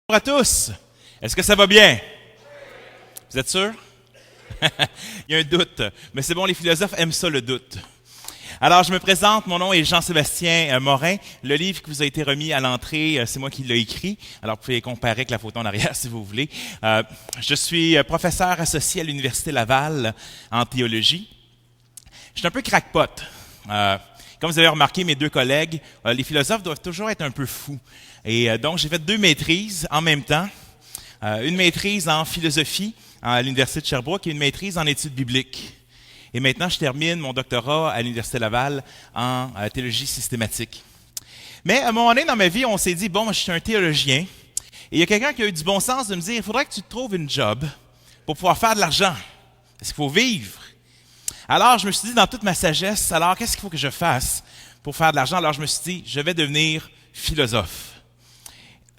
Bonjour à tous. Est-ce que ça va bien? Vous êtes sûr? Il y a un doute. Mais c'est bon, les philosophes aiment ça, le doute. Alors, je me présente. Mon nom est Jean-Sébastien Morin. Le livre qui vous a été remis à l'entrée, c'est moi qui l'ai écrit. Alors, vous pouvez comparer avec la photo en arrière si vous voulez. Je suis professeur associé à l'Université Laval en théologie. Je suis un peu crackpot. Comme vous avez remarqué, mes deux collègues, les philosophes doivent toujours être un peu fous. Et donc, j'ai fait 2 maîtrises en même temps. Une maîtrise en philosophie à l'Université de Sherbrooke et une maîtrise en études bibliques. Et maintenant, je termine mon doctorat à l'Université Laval en théologie systématique. Mais à un moment donné dans ma vie, on s'est dit, bon, moi, je suis un théologien. Et il y a quelqu'un qui a eu du bon sens de me dire, il faudrait que tu te trouves une job pour pouvoir faire de l'argent. Parce qu'il faut vivre. Alors, je me suis dit, dans toute ma sagesse, alors, qu'est-ce qu'il faut que je fasse pour faire de l'argent? Alors, je me suis dit, je vais devenir philosophe.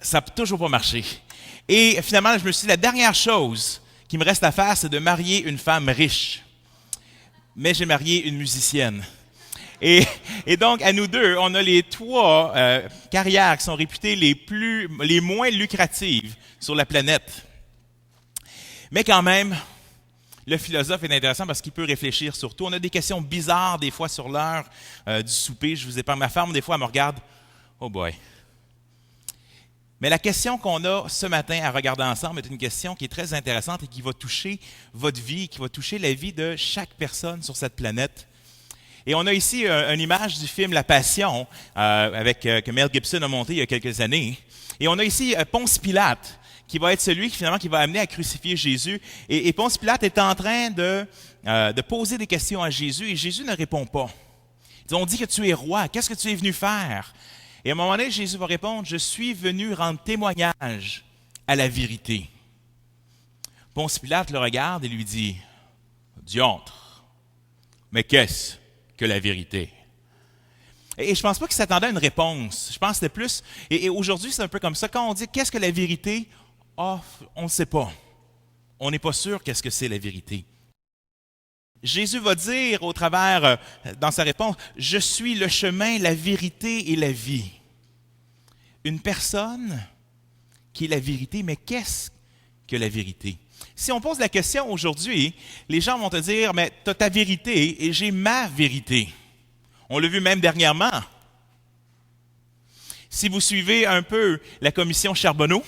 Ça n'a toujours pas marché. Et finalement, je me suis dit, la dernière chose qui me reste à faire, c'est de marier une femme riche. Mais j'ai marié une musicienne. Et donc, à nous deux, on a les 3 carrières qui sont réputées les moins lucratives sur la planète. Mais quand même, le philosophe est intéressant parce qu'il peut réfléchir sur tout. On a des questions bizarres des fois sur l'heure du souper. Je vous épargne. Ma femme, des fois, elle me regarde. Oh boy. Mais la question qu'on a ce matin à regarder ensemble est une question qui est très intéressante et qui va toucher votre vie, qui va toucher la vie de chaque personne sur cette planète. Et on a ici une image du film La Passion que Mel Gibson a monté il y a quelques années. Et on a ici Ponce Pilate, qui va être celui qui va amener à crucifier Jésus. Et Ponce Pilate est en train de poser des questions à Jésus et Jésus ne répond pas. On dit que tu es roi, qu'est-ce que tu es venu faire? Et à un moment donné, Jésus va répondre, je suis venu rendre témoignage à la vérité. Ponce Pilate le regarde et lui dit, diantre, mais qu'est-ce que la vérité? Et je ne pense pas qu'il s'attendait à une réponse. Je pense que c'était plus, et aujourd'hui c'est un peu comme ça, quand on dit qu'est-ce que la vérité? On ne sait pas. On n'est pas sûr qu'est-ce que c'est la vérité. Jésus va dire au travers, dans sa réponse, « Je suis le chemin, la vérité et la vie. » Une personne qui est la vérité, mais qu'est-ce que la vérité? Si on pose la question aujourd'hui, les gens vont te dire, « Mais tu as ta vérité et j'ai ma vérité. » On l'a vu même dernièrement. Si vous suivez un peu la commission Charbonneau,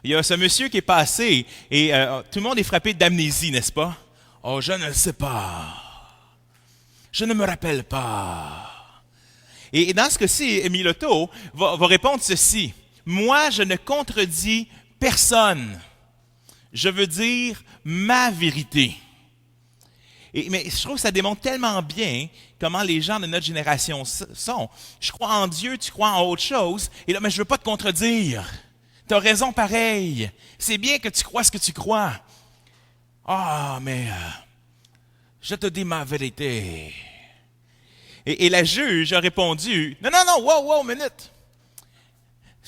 il y a ce monsieur qui est passé et tout le monde est frappé d'amnésie, n'est-ce pas? Oh, je ne sais pas. Je ne me rappelle pas. Et dans ce cas-ci, Miloto va répondre ceci. Moi, je ne contredis personne. Je veux dire ma vérité. Mais je trouve que ça démontre tellement bien comment les gens de notre génération sont. Je crois en Dieu, tu crois en autre chose. Et là, mais je ne veux pas te contredire. Tu as raison pareil. C'est bien que tu crois ce que tu crois. Ah, mais je te dis ma vérité. Et la juge a répondu, non, wow, minute.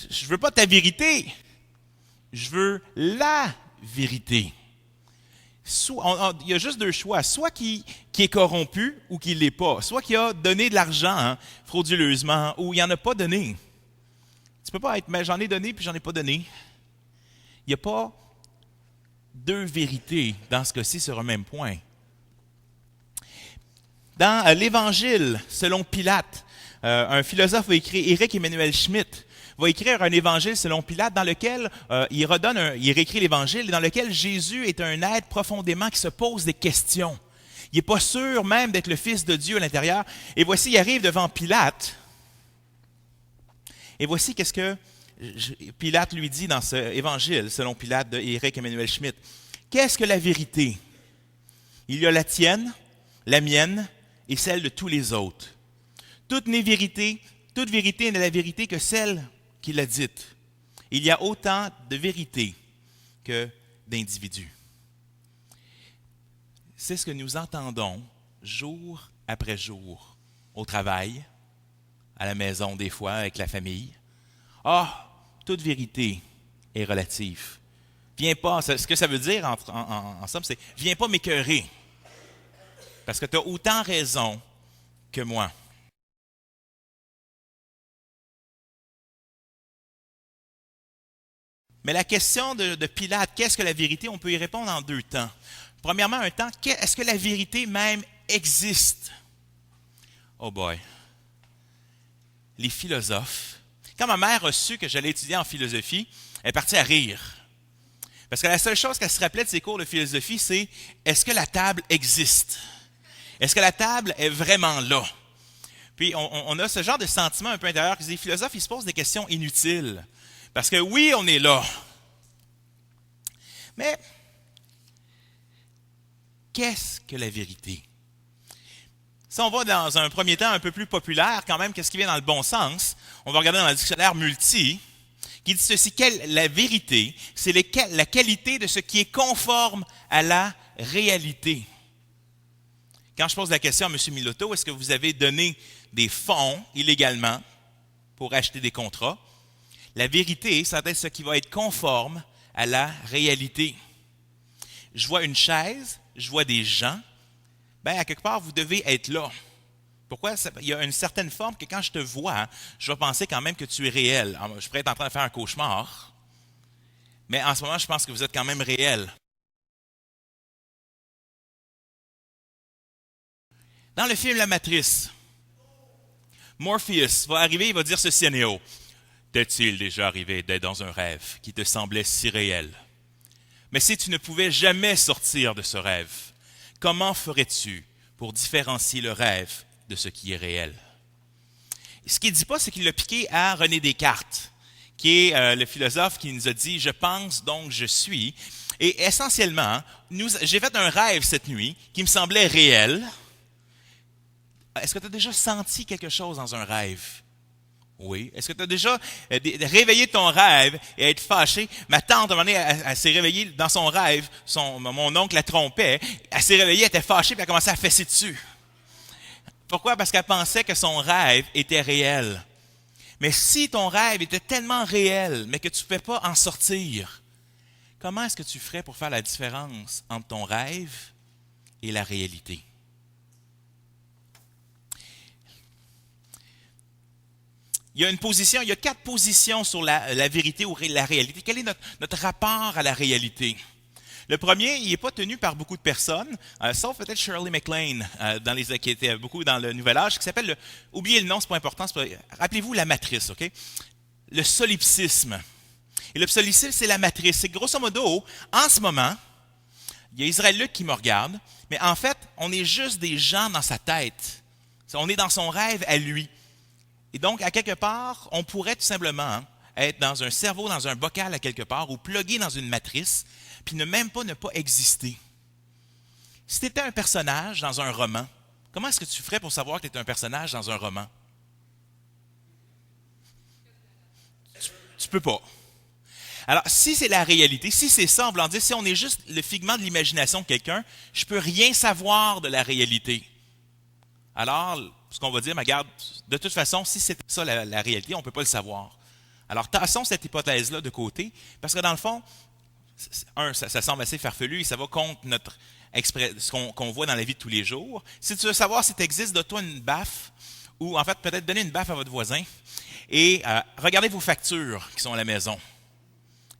Je veux pas ta vérité. Je veux la vérité. Il y a juste 2 choix. Soit qui est corrompu ou qui ne l'est pas. Soit qui a donné de l'argent frauduleusement ou il n'en a pas donné. Tu peux pas être, mais j'en ai donné puis j'en ai pas donné. Il n'y a pas 2 vérités dans ce cas-ci sur un même point. Dans l'Évangile, selon Pilate, un philosophe va écrire, Éric Emmanuel Schmitt, va écrire un évangile selon Pilate dans lequel il réécrit l'évangile, dans lequel Jésus est un être profondément qui se pose des questions. Il n'est pas sûr même d'être le Fils de Dieu à l'intérieur. Et voici, il arrive devant Pilate. Et voici qu'est-ce que Pilate lui dit dans ce évangile, selon Pilate de Éric Emmanuel Schmitt. Qu'est-ce que la vérité? Il y a la tienne, la mienne et celle de tous les autres. Toute vérité n'est la vérité que celle qui l'a dite. Il y a autant de vérité que d'individus. C'est ce que nous entendons jour après jour, au travail, à la maison des fois, avec la famille. Toute vérité est relative. Viens pas, ce que ça veut dire en somme, c'est viens pas m'écœurer. Parce que tu as autant raison que moi. Mais la question de Pilate, qu'est-ce que la vérité? On peut y répondre en deux temps. Premièrement, un temps, est-ce que la vérité même existe? Oh boy. Les philosophes. Quand ma mère a su que j'allais étudier en philosophie, elle est partie à rire. Parce que la seule chose qu'elle se rappelait de ses cours de philosophie, c'est est-ce que la table existe? Est-ce que la table est vraiment là? Puis on a ce genre de sentiment un peu intérieur que les philosophes, ils se posent des questions inutiles. Parce que oui, on est là. Mais qu'est-ce que la vérité? Si on va dans un premier temps un peu plus populaire, quand même, qu'est-ce qui vient dans le bon sens? On va regarder dans le dictionnaire Multi, qui dit ceci, la vérité, c'est la qualité de ce qui est conforme à la réalité. Quand je pose la question à M. Miloto, est-ce que vous avez donné des fonds illégalement pour acheter des contrats? La vérité, ça va être ce qui va être conforme à la réalité. Je vois une chaise, je vois des gens, bien, à quelque part, vous devez être là. Pourquoi? Il y a une certaine forme que quand je te vois, je vais penser quand même que tu es réel. Alors, je pourrais être en train de faire un cauchemar, mais en ce moment, je pense que vous êtes quand même réel. Dans le film La Matrice, Morpheus va arriver, il va dire ceci à Néo. T'est-il déjà arrivé d'être dans un rêve qui te semblait si réel? Mais si tu ne pouvais jamais sortir de ce rêve, comment ferais-tu pour différencier le rêve de ce qui est réel? Ce qu'il ne dit pas, c'est qu'il l'a piqué à René Descartes, qui est le philosophe qui nous a dit « Je pense, donc je suis ». Et essentiellement, j'ai fait un rêve cette nuit qui me semblait réel. Est-ce que tu as déjà senti quelque chose dans un rêve? Oui. Est-ce que tu as déjà réveillé ton rêve et être fâché? Ma tante, à un moment donné, elle s'est réveillée dans son rêve. Mon oncle la trompait. Elle s'est réveillée, elle était fâchée, puis elle a commencé à fesser dessus. Pourquoi? Parce qu'elle pensait que son rêve était réel. Mais si ton rêve était tellement réel, mais que tu ne pouvais pas en sortir, comment est-ce que tu ferais pour faire la différence entre ton rêve et la réalité? Il y a 4 positions sur la vérité ou la réalité. Quel est notre rapport à la réalité? Le premier, il n'est pas tenu par beaucoup de personnes, sauf peut-être Shirley MacLaine, qui était beaucoup dans le Nouvel Âge, qui s'appelle, oubliez le nom, c'est pas important, rappelez-vous la matrice, OK? Le solipsisme. Et le solipsisme, c'est la matrice. C'est grosso modo, en ce moment, il y a Israël Luc qui me regarde, mais en fait, on est juste des gens dans sa tête. On est dans son rêve à lui. Et donc, à quelque part, on pourrait tout simplement être dans un cerveau, dans un bocal à quelque part, ou plugué dans une matrice, puis ne pas exister. Si tu étais un personnage dans un roman, comment est-ce que tu ferais pour savoir que tu es un personnage dans un roman? Tu peux pas. Alors, si c'est la réalité, si c'est ça, en voulant dire, si on est juste le figment de l'imagination de quelqu'un, je ne peux rien savoir de la réalité. Alors, ce qu'on va dire, mais regarde, de toute façon, si c'est ça la réalité, on ne peut pas le savoir. Alors, tassons cette hypothèse-là de côté, parce que dans le fond, ça semble assez farfelu et ça va contre ce qu'on voit dans la vie de tous les jours. Si tu veux savoir si tu existes, donne-toi une baffe, ou en fait, peut-être donner une baffe à votre voisin, et regardez vos factures qui sont à la maison.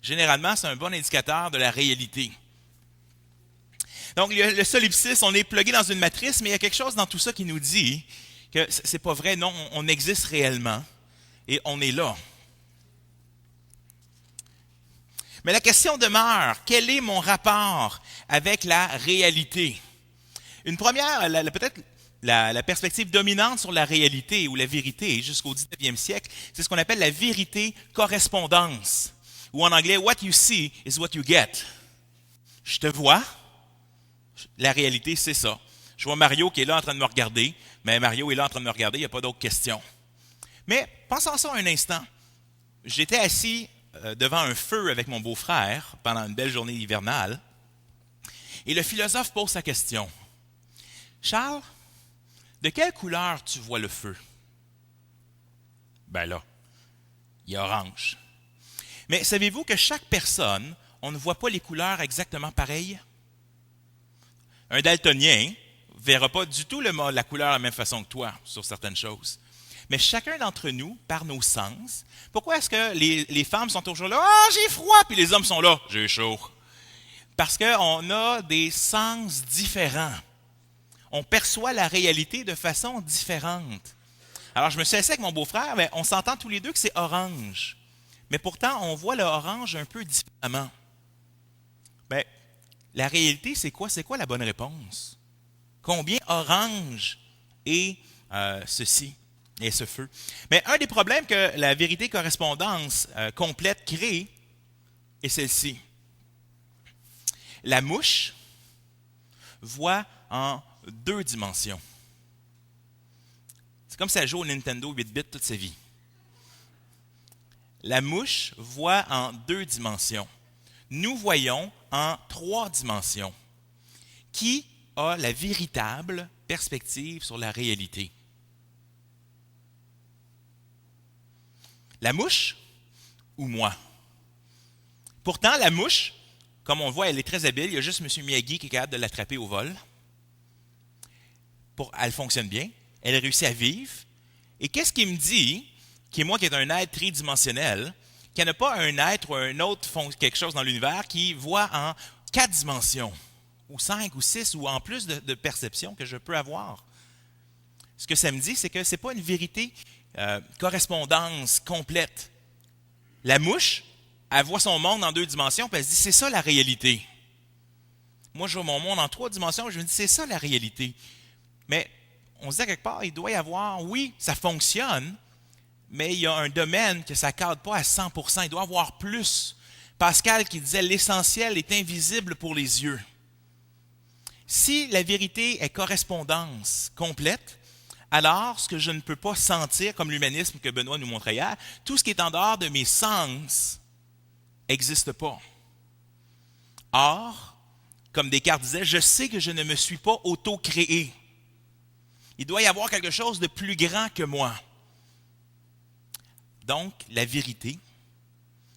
Généralement, c'est un bon indicateur de la réalité. Donc, le solipsisme, on est plugué dans une matrice, mais il y a quelque chose dans tout ça qui nous dit que c'est pas vrai, non, on existe réellement et on est là. Mais la question demeure, quel est mon rapport avec la réalité? Une première, peut-être la perspective dominante sur la réalité ou la vérité jusqu'au 19e siècle, c'est ce qu'on appelle la vérité correspondance, ou en anglais, what you see is what you get. Je te vois, la réalité, c'est ça. Je vois Mario qui est là en train de me regarder, mais Mario est là en train de me regarder, il n'y a pas d'autres questions. Mais pensons à ça un instant. J'étais assis devant un feu avec mon beau-frère pendant une belle journée hivernale, et le philosophe pose sa question. Charles, de quelle couleur tu vois le feu? Ben là, il est orange. Mais savez-vous que chaque personne, on ne voit pas les couleurs exactement pareilles? Un daltonien ne verra pas du tout la couleur de la même façon que toi sur certaines choses. Mais chacun d'entre nous, par nos sens, pourquoi est-ce que les femmes sont toujours là, « Ah, j'ai froid », puis les hommes sont là, « J'ai chaud ». Parce qu'on a des sens différents. On perçoit la réalité de façon différente. Alors, je me suis assis avec mon beau-frère, mais on s'entend tous les deux que c'est orange. Mais pourtant, on voit le orange un peu différemment. Bien, la réalité, c'est quoi? C'est quoi la bonne réponse? Combien orange est ceci et ce feu? Mais un des problèmes que la vérité correspondance complète crée est celle-ci. La mouche voit en 2 dimensions. C'est comme si elle joue au Nintendo 8-bit toute sa vie. La mouche voit en 2 dimensions. Nous voyons en 3 dimensions. Qui a la véritable perspective sur la réalité? La mouche ou moi? Pourtant, la mouche, comme on le voit, elle est très habile. Il y a juste M. Miyagi qui est capable de l'attraper au vol. Elle fonctionne bien. Elle réussit à vivre. Et qu'est-ce qui me dit, qui est moi qui est un être tridimensionnel, qu'il n'y a pas un être ou un autre quelque chose dans l'univers qui voit en 4 dimensions, ou 5 ou 6, ou en plus de perceptions que je peux avoir? Ce que ça me dit, c'est que ce n'est pas une vérité correspondance complète. La mouche, elle voit son monde en 2 dimensions, puis elle se dit, c'est ça la réalité. Moi, je vois mon monde en 3 dimensions, je me dis, c'est ça la réalité. Mais on se dit à quelque part, il doit y avoir, oui, ça fonctionne, mais il y a un domaine que ça ne cadre pas à 100%. Il doit y avoir plus. Pascal qui disait, l'essentiel est invisible pour les yeux. Si la vérité est correspondance complète, alors ce que je ne peux pas sentir, comme l'humanisme que Benoît nous montrait hier, tout ce qui est en dehors de mes sens n'existe pas. Or, comme Descartes disait, je sais que je ne me suis pas auto-créé. Il doit y avoir quelque chose de plus grand que moi. Donc, la vérité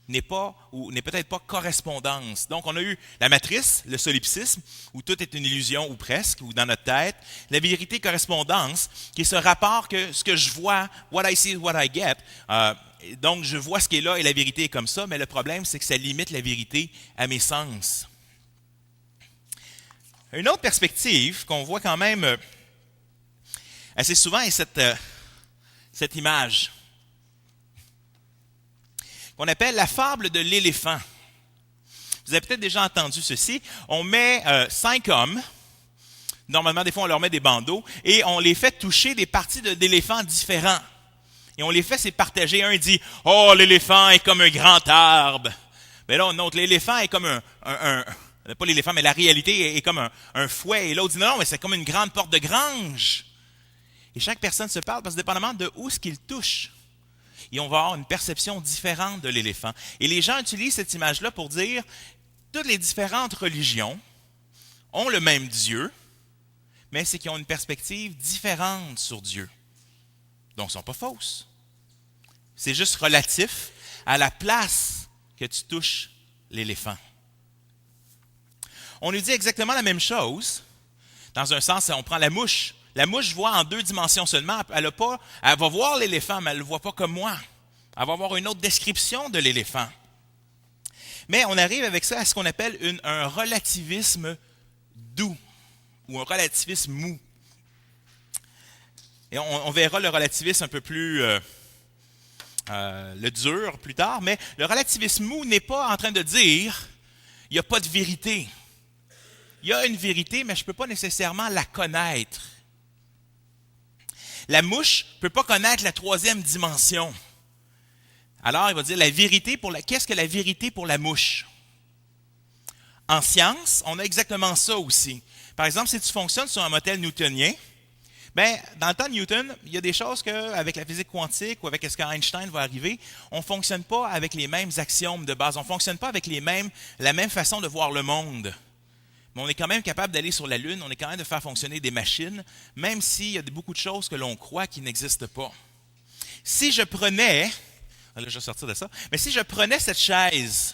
n'est peut-être pas correspondance. Donc, on a eu la matrice, le solipsisme, où tout est une illusion, ou presque, ou dans notre tête. La vérité correspondance, qui est ce rapport que ce que je vois, what I see is what I get. Donc, je vois ce qui est là et la vérité est comme ça, mais le problème, c'est que ça limite la vérité à mes sens. Une autre perspective qu'on voit quand même assez souvent est cette image qu'on appelle la fable de l'éléphant. Vous avez peut-être déjà entendu ceci. On met 5 hommes, normalement des fois on leur met des bandeaux, et on les fait toucher des parties d'éléphants différents. Et on les fait se partager. Un dit « Oh, l'éléphant est comme un grand arbre ». Mais là, un autre, l'éléphant est comme pas l'éléphant, mais la réalité est comme un fouet. Et l'autre dit « Non, mais c'est comme une grande porte de grange ». Et chaque personne se parle parce que dépendamment de où ce qu'il touche, et on va avoir une perception différente de l'éléphant. Et les gens utilisent cette image-là pour dire toutes les différentes religions ont le même Dieu, mais c'est qu'ils ont une perspective différente sur Dieu. Donc, ils ne sont pas fausses. C'est juste relatif à la place que tu touches l'éléphant. On nous dit exactement la même chose. Dans un sens, on prend la mouche. La mouche voit en 2 dimensions seulement. Elle va voir l'éléphant, mais elle ne le voit pas comme moi. Elle va avoir une autre description de l'éléphant. Mais on arrive avec ça à ce qu'on appelle un relativisme doux ou un relativisme mou. Et on verra le relativisme un peu plus le dur plus tard, mais le relativisme mou n'est pas en train de dire il n'y a pas de vérité. Il y a une vérité, mais je ne peux pas nécessairement la connaître. La mouche ne peut pas connaître la 3e dimension. Alors, il va dire la vérité qu'est-ce que la vérité pour la mouche? En science, on a exactement ça aussi. Par exemple, si tu fonctionnes sur un modèle newtonien, dans le temps de Newton, il y a des choses qu'avec la physique quantique ou avec ce qu'Einstein va arriver, on ne fonctionne pas avec les mêmes axiomes de base. On ne fonctionne pas avec la même façon de voir le monde. Mais on est quand même capable d'aller sur la Lune, on est quand même de faire fonctionner des machines, même s'il y a beaucoup de choses que l'on croit qui n'existent pas. Si je prenais, là je vais sortir de ça, mais si je prenais cette chaise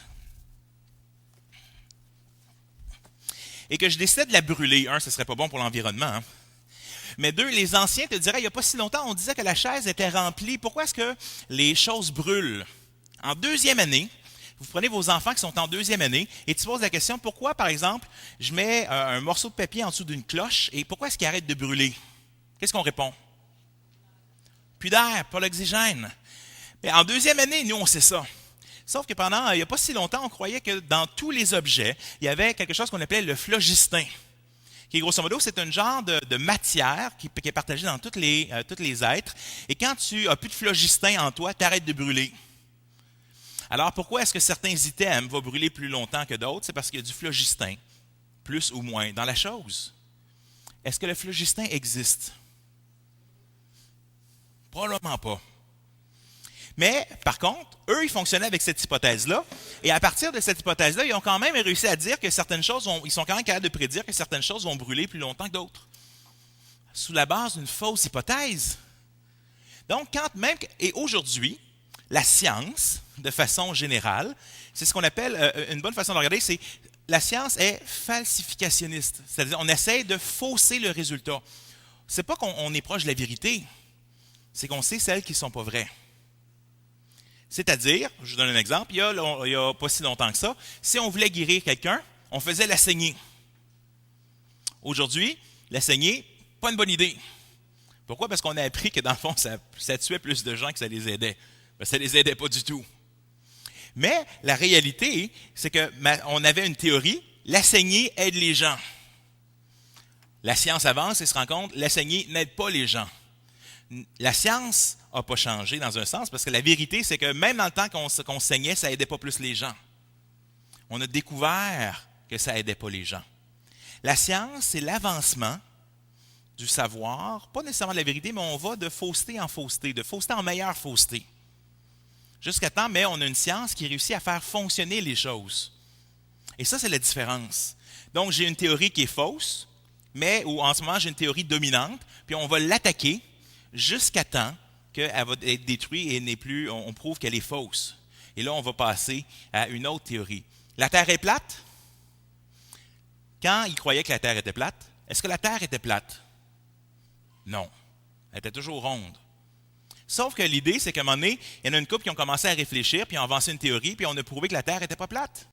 et que je décidais de la brûler, ce ne serait pas bon pour l'environnement, Mais deux, les anciens te diraient, il n'y a pas si longtemps, on disait que la chaise était remplie. Pourquoi est-ce que les choses brûlent? En deuxième année, vous prenez vos enfants qui sont en deuxième année et tu poses la question, pourquoi, par exemple, je mets un morceau de papier en dessous d'une cloche et pourquoi est-ce qu'il arrête de brûler? Qu'est-ce qu'on répond? Plus d'air, pas l'oxygène. Mais en deuxième année, nous, on sait ça. Sauf que pendant, il n'y a pas si longtemps, on croyait que dans tous les objets, il y avait quelque chose qu'on appelait le phlogiston, qui, grosso modo, c'est un genre de matière qui est partagée dans tous les êtres. Et quand tu as plus de phlogiston en toi, tu arrêtes de brûler. Alors, pourquoi est-ce que certains items vont brûler plus longtemps que d'autres? C'est parce qu'il y a du phlogiston, plus ou moins, dans la chose. Est-ce que le phlogiston existe? Probablement pas. Mais, par contre, eux, ils fonctionnaient avec cette hypothèse-là. Et à partir de cette hypothèse-là, ils ont quand même réussi à dire que certaines choses ils sont quand même capables de prédire que certaines choses vont brûler plus longtemps que d'autres. Sous la base d'une fausse hypothèse. Donc, et aujourd'hui, la science, de façon générale, c'est ce qu'on appelle, une bonne façon de regarder, c'est la science est falsificationniste. C'est-à-dire, on essaie de fausser le résultat. C'est pas qu'on est proche de la vérité, c'est qu'on sait celles qui ne sont pas vraies. C'est-à-dire, je vous donne un exemple, il y a pas si longtemps que ça, si on voulait guérir quelqu'un, on faisait la saignée. Aujourd'hui, la saignée, pas une bonne idée. Pourquoi? Parce qu'on a appris que dans le fond, ça tuait plus de gens que ça les aidait. Ben, ça les aidait pas du tout. Mais la réalité, c'est qu'on avait une théorie, la saignée aide les gens. La science avance et se rend compte, la saignée n'aide pas les gens. La science n'a pas changé dans un sens, parce que la vérité, c'est que même dans le temps qu'on saignait, ça n'aidait pas plus les gens. On a découvert que ça n'aidait pas les gens. La science, c'est l'avancement du savoir, pas nécessairement de la vérité, mais on va de fausseté en meilleure fausseté. Jusqu'à temps, mais on a une science qui réussit à faire fonctionner les choses. Et ça, c'est la différence. Donc, j'ai une théorie qui est fausse, mais où en ce moment, j'ai une théorie dominante, puis on va l'attaquer jusqu'à temps qu'elle va être détruite et on prouve qu'elle est fausse. Et là, on va passer à une autre théorie. La Terre est plate? Quand ils croyaient que la Terre était plate, est-ce que la Terre était plate? Non. Elle était toujours ronde. Sauf que l'idée, c'est qu'à un moment donné, il y en a une couple qui ont commencé à réfléchir, puis ont avancé une théorie, puis on a prouvé que la Terre n'était pas plate.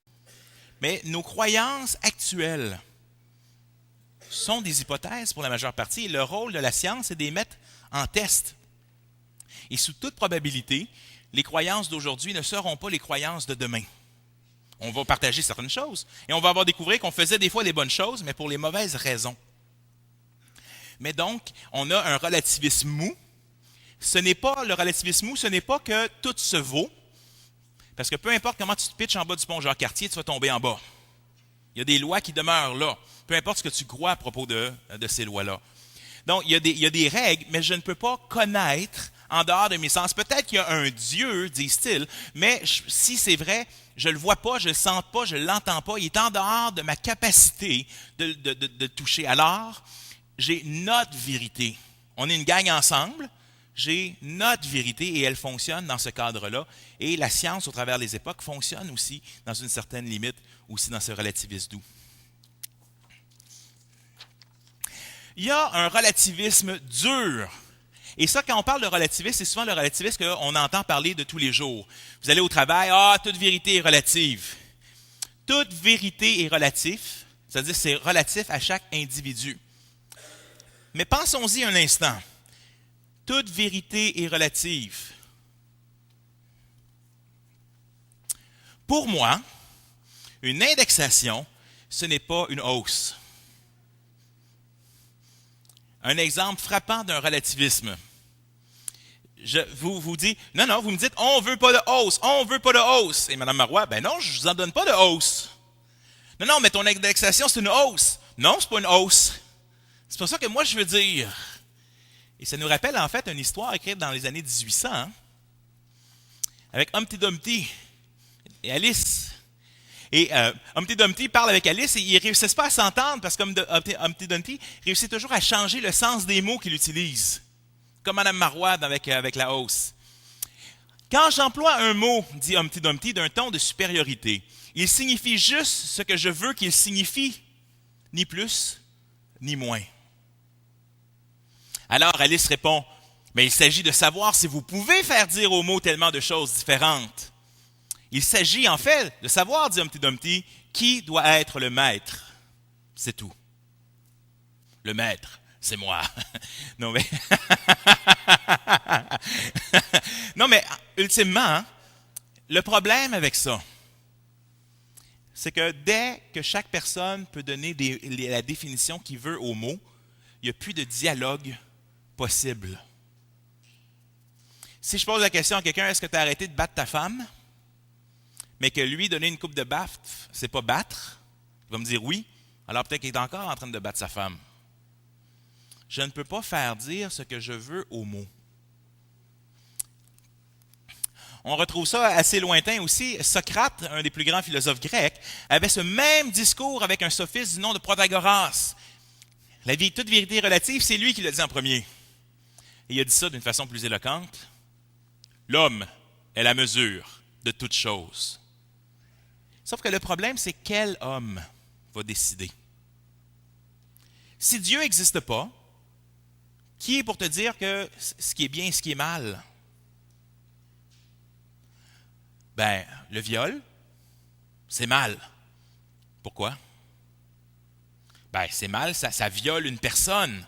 Mais nos croyances actuelles sont des hypothèses pour la majeure partie, et le rôle de la science, c'est de les mettre en test. Et sous toute probabilité, les croyances d'aujourd'hui ne seront pas les croyances de demain. On va partager certaines choses, et on va avoir découvert qu'on faisait des fois des bonnes choses, mais pour les mauvaises raisons. Mais donc, on a un relativisme mou. Le relativisme mou, ce n'est pas que tout se vaut, parce que peu importe comment tu te pitches en bas du pont Jacques-Cartier, tu vas tomber en bas. Il y a des lois qui demeurent là, peu importe ce que tu crois à propos de ces lois-là. Donc, il y a des règles, mais je ne peux pas connaître en dehors de mes sens. Peut-être qu'il y a un Dieu, disent-ils, mais si c'est vrai, je ne le vois pas, je ne le sens pas, je ne l'entends pas. Il est en dehors de ma capacité de toucher. Alors, j'ai notre vérité. On est une gang ensemble. J'ai notre vérité et elle fonctionne dans ce cadre-là. Et la science, au travers des époques, fonctionne aussi dans une certaine limite, aussi dans ce relativisme doux. Il y a un relativisme dur. Et ça, quand on parle de relativisme, c'est souvent le relativisme qu'on entend parler de tous les jours. Vous allez au travail, toute vérité est relative. Toute vérité est relative, c'est-à-dire c'est relatif à chaque individu. Mais pensons-y un instant. Toute vérité est relative. Pour moi, une indexation, ce n'est pas une hausse. Un exemple frappant d'un relativisme. Vous dites, non, vous me dites, on veut pas de hausse. Et Mme Marois, ben non, je vous en donne pas de hausse. Non, mais ton indexation, c'est une hausse. Non, c'est pas une hausse. C'est pas ça que moi je veux dire. Et ça nous rappelle en fait une histoire écrite dans les années 1800, avec Humpty Dumpty et Alice. Et Humpty Dumpty parle avec Alice et ils ne réussissent pas à s'entendre parce que Humpty Dumpty réussit toujours à changer le sens des mots qu'il utilise, comme Mme Marois avec la hausse. Quand j'emploie un mot, dit Humpty Dumpty, d'un ton de supériorité, il signifie juste ce que je veux qu'il signifie, ni plus, ni moins. Alors Alice répond, mais il s'agit de savoir si vous pouvez faire dire aux mots tellement de choses différentes. Il s'agit en fait de savoir, dit Humpty Dumpty, qui doit être le maître. C'est tout. Le maître, c'est moi. Non mais, non mais, ultimement, hein, le problème avec ça, c'est que dès que chaque personne peut donner la définition qu'il veut au mot, il n'y a plus de dialogue possible. Si je pose la question à quelqu'un, est-ce que tu as arrêté de battre ta femme? Mais que lui donner une coupe de baffe, c'est pas battre, il va me dire oui, alors peut-être qu'il est encore en train de battre sa femme. Je ne peux pas faire dire ce que je veux aux mots. On retrouve ça assez lointain aussi. Socrate, un des plus grands philosophes grecs, avait ce même discours avec un sophiste du nom de Protagoras. Toute vérité relative, c'est lui qui l'a dit en premier. Et il a dit ça d'une façon plus éloquente. L'homme est la mesure de toute chose. Sauf que le problème, c'est quel homme va décider. Si Dieu n'existe pas, qui est pour te dire que ce qui est bien et ce qui est mal? Ben, le viol, c'est mal. Pourquoi? Ben, c'est mal, ça viole une personne.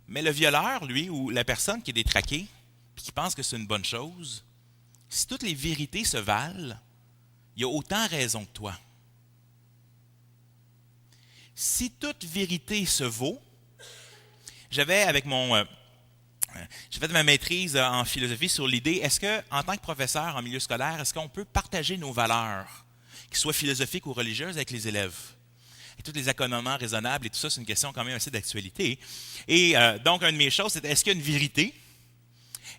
Mais le violeur, lui, ou la personne qui est détraquée, puis qui pense que c'est une bonne chose, si toutes les vérités se valent, il y a autant raison que toi. Si toute vérité se vaut, j'ai fait ma maîtrise en philosophie sur l'idée, est-ce que, en tant que professeur en milieu scolaire, est-ce qu'on peut partager nos valeurs, qu'elles soient philosophiques ou religieuses, avec les élèves? Et tous les accommodements raisonnables et tout ça, c'est une question quand même assez d'actualité. Et donc, une de mes choses, c'était, est-ce qu'il y a une vérité?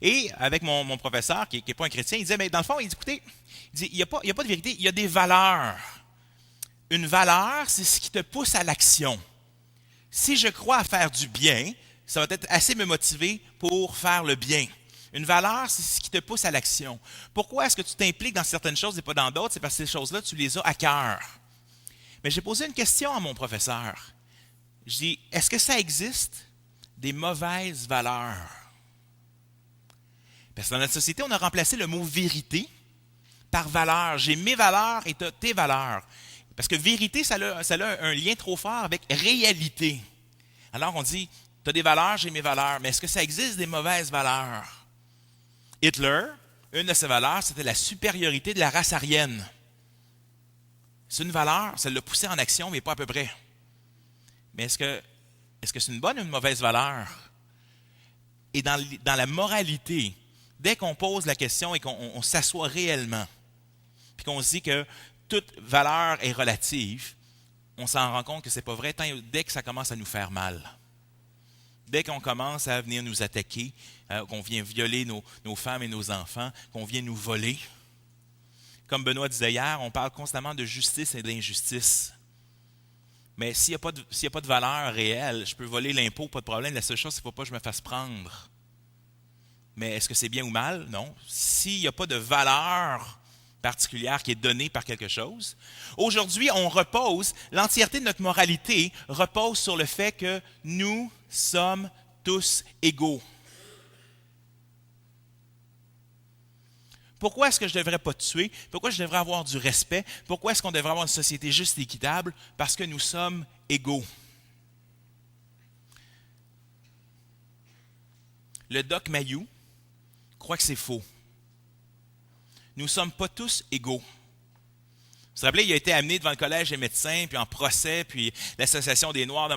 Et avec mon professeur, qui n'est pas un chrétien, il disait, mais dans le fond, il dit, écoutez, il n'y a pas de vérité, il y a des valeurs. Une valeur, c'est ce qui te pousse à l'action. Si je crois à faire du bien, ça va être assez me motiver pour faire le bien. Une valeur, c'est ce qui te pousse à l'action. Pourquoi est-ce que tu t'impliques dans certaines choses et pas dans d'autres? C'est parce que ces choses-là, tu les as à cœur. Mais j'ai posé une question à mon professeur. Je dis, est-ce que ça existe des mauvaises valeurs? Parce que dans notre société, on a remplacé le mot vérité par valeur. J'ai mes valeurs et tu as tes valeurs. Parce que vérité, ça a un lien trop fort avec réalité. Alors on dit, tu as des valeurs, j'ai mes valeurs, mais est-ce que ça existe des mauvaises valeurs? Hitler, une de ses valeurs, c'était la supériorité de la race aryenne. C'est une valeur, ça l'a poussé en action, mais pas à peu près. Mais est-ce que c'est une bonne ou une mauvaise valeur? Et dans la moralité, dès qu'on pose la question et qu'on s'assoit réellement, puis qu'on se dit que toute valeur est relative, on s'en rend compte que ce n'est pas vrai dès que ça commence à nous faire mal. Dès qu'on commence à venir nous attaquer, qu'on vient violer nos femmes et nos enfants, qu'on vient nous voler. Comme Benoît disait hier, on parle constamment de justice et d'injustice. Mais s'il n'y a pas de valeur réelle, je peux voler l'impôt, pas de problème. La seule chose, c'est qu'il ne faut pas que je me fasse prendre. Mais est-ce que c'est bien ou mal? Non. S'il n'y a pas de valeur particulière qui est donnée par quelque chose, aujourd'hui, l'entièreté de notre moralité repose sur le fait que nous sommes tous égaux. Pourquoi est-ce que je ne devrais pas tuer? Pourquoi je devrais avoir du respect? Pourquoi est-ce qu'on devrait avoir une société juste et équitable? Parce que nous sommes égaux. Le Doc Mayou croit que c'est faux. Nous ne sommes pas tous égaux. Vous vous rappelez, il a été amené devant le Collège des médecins, puis en procès, puis l'Association des Noirs de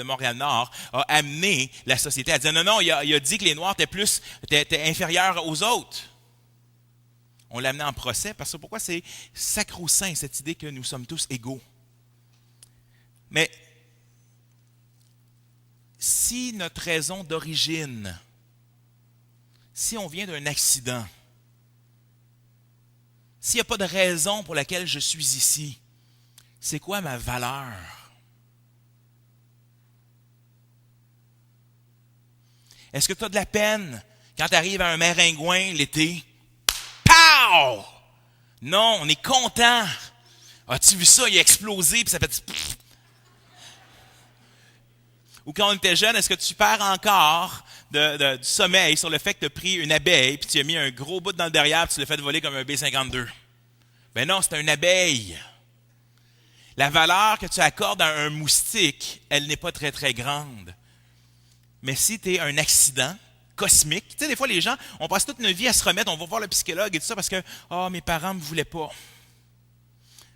Montréal-Nord a amené la société à dire non, il a dit que les Noirs étaient inférieurs aux autres. On l'a amené en procès parce que pourquoi c'est sacro-saint cette idée que nous sommes tous égaux. Mais si notre raison d'origine, si on vient d'un accident, s'il n'y a pas de raison pour laquelle je suis ici, c'est quoi ma valeur? Est-ce que tu as de la peine quand tu arrives à un maringouin l'été? Pow! Non, on est content. As-tu vu ça? Il a explosé, puis ça fait... Ou quand on était jeune, est-ce que tu perds encore du sommeil sur le fait que tu as pris une abeille puis tu as mis un gros bout dans le derrière puis tu l'as fait voler comme un B-52? Ben non, c'est une abeille. La valeur que tu accordes à un moustique, elle n'est pas très, très grande. Mais si tu es un accident cosmique, tu sais, des fois, les gens, on passe toute notre vie à se remettre, on va voir le psychologue et tout ça parce que, mes parents ne me voulaient pas.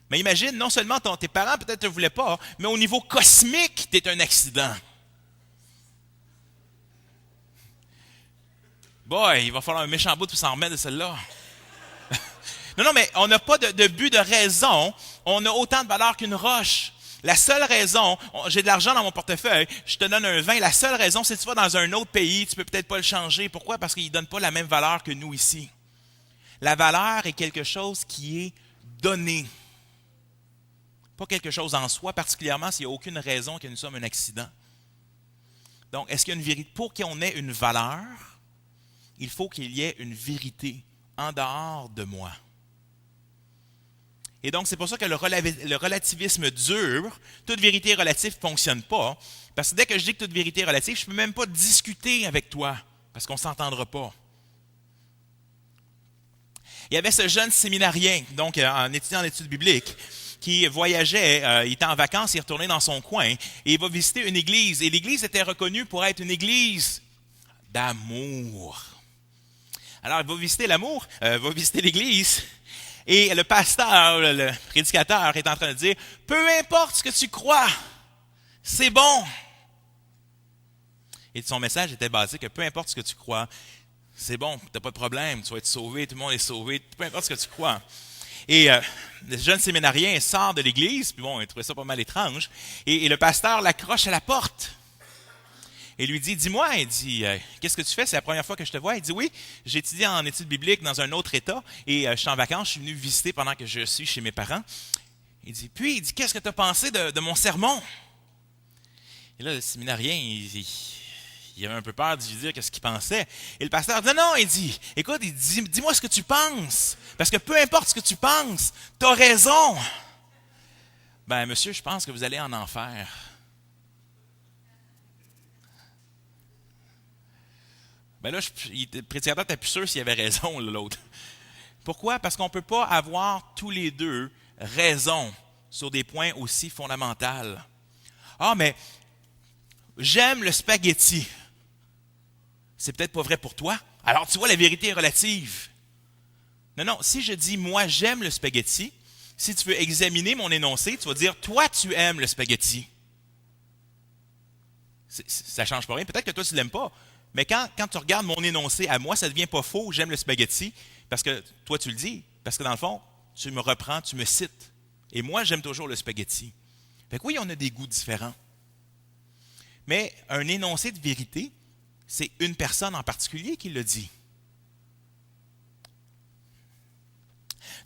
Mais imagine, non seulement tes parents peut-être ne te voulaient pas, mais au niveau cosmique, tu es un accident. Boy, il va falloir un méchant bout pour s'en remettre de celle-là. Non, mais on n'a pas de but, de raison. On a autant de valeur qu'une roche. La seule raison, j'ai de l'argent dans mon portefeuille, je te donne un 20, la seule raison, c'est que tu vas dans un autre pays, tu peux peut-être pas le changer. Pourquoi? Parce qu'il ne donne pas la même valeur que nous ici. La valeur est quelque chose qui est donné. Pas quelque chose en soi, particulièrement s'il n'y a aucune raison que nous sommes un accident. Donc, est-ce qu'il y a une vérité? Pour qu'on ait une valeur, il faut qu'il y ait une vérité en dehors de moi. Et donc, c'est pour ça que le relativisme dure, toute vérité relative ne fonctionne pas, parce que dès que je dis que toute vérité est relative, je ne peux même pas discuter avec toi, parce qu'on ne s'entendra pas. Il y avait ce jeune séminarien, donc en étudiant en études bibliques, qui voyageait, il était en vacances, il retournait dans son coin, et il va visiter une église. Et l'église était reconnue pour être une église d'amour. Alors, il va visiter va visiter l'église, et le pasteur, le prédicateur est en train de dire, « Peu importe ce que tu crois, c'est bon. » Et son message était basé que peu importe ce que tu crois, c'est bon, tu n'as pas de problème, tu vas être sauvé, tout le monde est sauvé, peu importe ce que tu crois. Et le jeune séminarien sort de l'église, puis bon, il trouvait ça pas mal étrange, et le pasteur l'accroche à la porte. Et lui dit, dis-moi, il dit, qu'est-ce que tu fais? C'est la première fois que je te vois. Il dit, oui, j'ai étudié en études bibliques dans un autre État et je suis en vacances, je suis venu visiter pendant que je suis chez mes parents. Il dit, qu'est-ce que tu as pensé de mon sermon? Et là, le séminarien, il avait un peu peur de lui dire qu'est-ce qu'il pensait. Et le pasteur dit, non, il dit, écoute, dis-moi ce que tu penses. Parce que peu importe ce que tu penses, tu as raison. Ben, monsieur, je pense que vous allez en enfer. Ben là, le prédicateur n'était plus sûr s'il avait raison, l'autre. Pourquoi? Parce qu'on ne peut pas avoir tous les deux raison sur des points aussi fondamentaux. Ah, mais j'aime le spaghetti. C'est peut-être pas vrai pour toi. Alors, tu vois, la vérité est relative. Non, si je dis, moi, j'aime le spaghetti, si tu veux examiner mon énoncé, tu vas dire, toi, tu aimes le spaghetti. Ça ne change pas rien. Peut-être que toi, tu ne l'aimes pas. Mais quand tu regardes mon énoncé à moi, ça ne devient pas faux, j'aime le spaghetti, parce que toi tu le dis, parce que dans le fond, tu me reprends, tu me cites. Et moi, j'aime toujours le spaghetti. Fait que oui, on a des goûts différents. Mais un énoncé de vérité, c'est une personne en particulier qui le dit.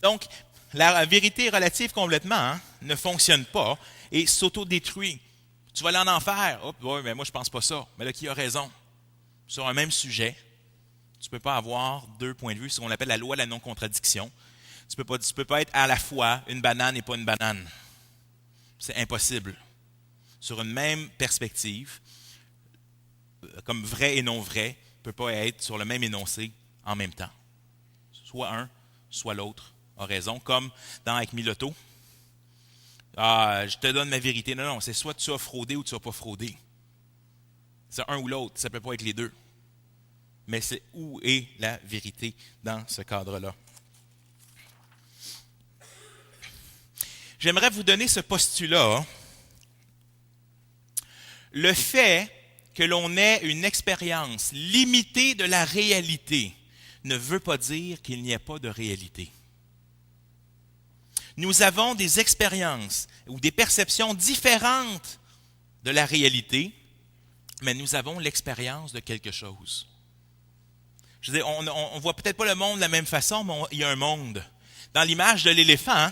Donc, la vérité relative complètement ne fonctionne pas et s'autodétruit. Tu vas aller en enfer. Oh, ouais, mais moi, je ne pense pas ça. Mais là, qui a raison? Sur un même sujet, tu ne peux pas avoir deux points de vue, c'est ce qu'on appelle la loi de la non-contradiction. Tu ne peux pas être à la fois une banane et pas une banane. C'est impossible. Sur une même perspective, comme vrai et non vrai, tu ne peux pas être sur le même énoncé en même temps. Soit un, soit l'autre a raison, comme dans Avec Miloto. Je te donne ma vérité. Non, c'est soit tu as fraudé ou tu n'as pas fraudé. C'est un ou l'autre, ça ne peut pas être les deux. Mais c'est où est la vérité dans ce cadre-là. J'aimerais vous donner ce postulat. Le fait que l'on ait une expérience limitée de la réalité ne veut pas dire qu'il n'y a pas de réalité. Nous avons des expériences ou des perceptions différentes de la réalité, mais nous avons l'expérience de quelque chose. Je veux dire, on ne voit peut-être pas le monde de la même façon, mais il y a un monde. Dans l'image de l'éléphant,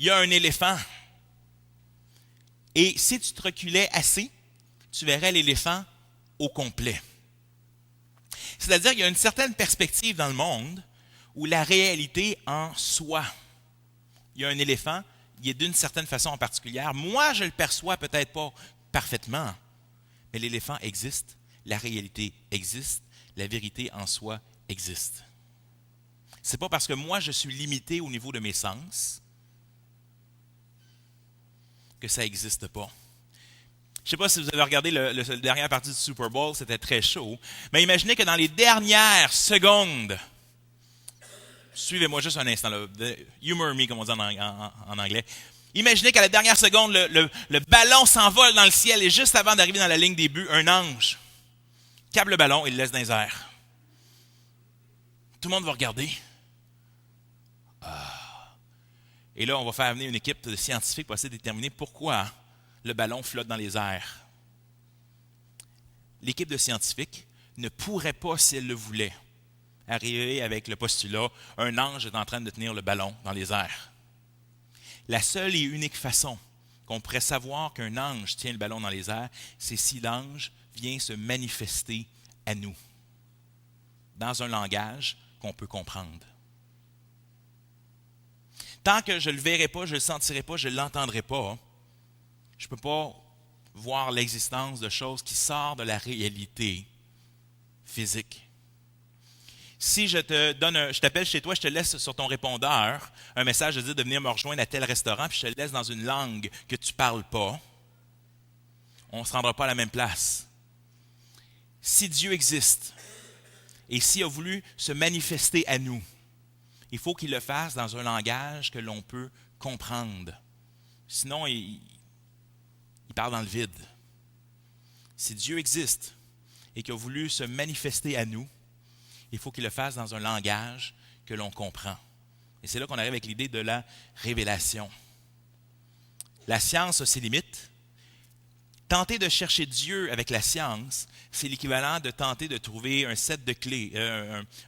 il y a un éléphant. Et si tu te reculais assez, tu verrais l'éléphant au complet. C'est-à-dire qu'il y a une certaine perspective dans le monde où la réalité en soi. Il y a un éléphant, il est d'une certaine façon en particulière. Moi, je ne le perçois peut-être pas parfaitement, Mais l'éléphant existe, la réalité existe, la vérité en soi existe. C'est pas parce que moi je suis limité au niveau de mes sens que ça n'existe pas. Je ne sais pas si vous avez regardé la dernière partie du Super Bowl, c'était très chaud, mais imaginez que dans les dernières secondes, suivez-moi juste un instant, là, humor me comme on dit en anglais, imaginez qu'à la dernière seconde, le ballon s'envole dans le ciel et juste avant d'arriver dans la ligne des buts, un ange câble le ballon et le laisse dans les airs. Tout le monde va regarder. Et là, on va faire venir une équipe de scientifiques pour essayer de déterminer pourquoi le ballon flotte dans les airs. L'équipe de scientifiques ne pourrait pas, si elle le voulait, arriver avec le postulat « un ange est en train de tenir le ballon dans les airs ». La seule et unique façon qu'on pourrait savoir qu'un ange tient le ballon dans les airs, c'est si l'ange vient se manifester à nous, dans un langage qu'on peut comprendre. Tant que je ne le verrai pas, je ne le sentirai pas, je ne l'entendrai pas, je ne peux pas voir l'existence de choses qui sortent de la réalité physique. Si je t'appelle chez toi, je te laisse sur ton répondeur un message de dire de venir me rejoindre à tel restaurant, puis je te le laisse dans une langue que tu ne parles pas, on ne se rendra pas à la même place. Si Dieu existe et s'il a voulu se manifester à nous, il faut qu'il le fasse dans un langage que l'on peut comprendre. Sinon, il parle dans le vide. Si Dieu existe et qu'il a voulu se manifester à nous, il faut qu'il le fasse dans un langage que l'on comprend. Et c'est là qu'on arrive avec l'idée de la révélation. La science a ses limites. Tenter de chercher Dieu avec la science, c'est l'équivalent de tenter de trouver un set de clés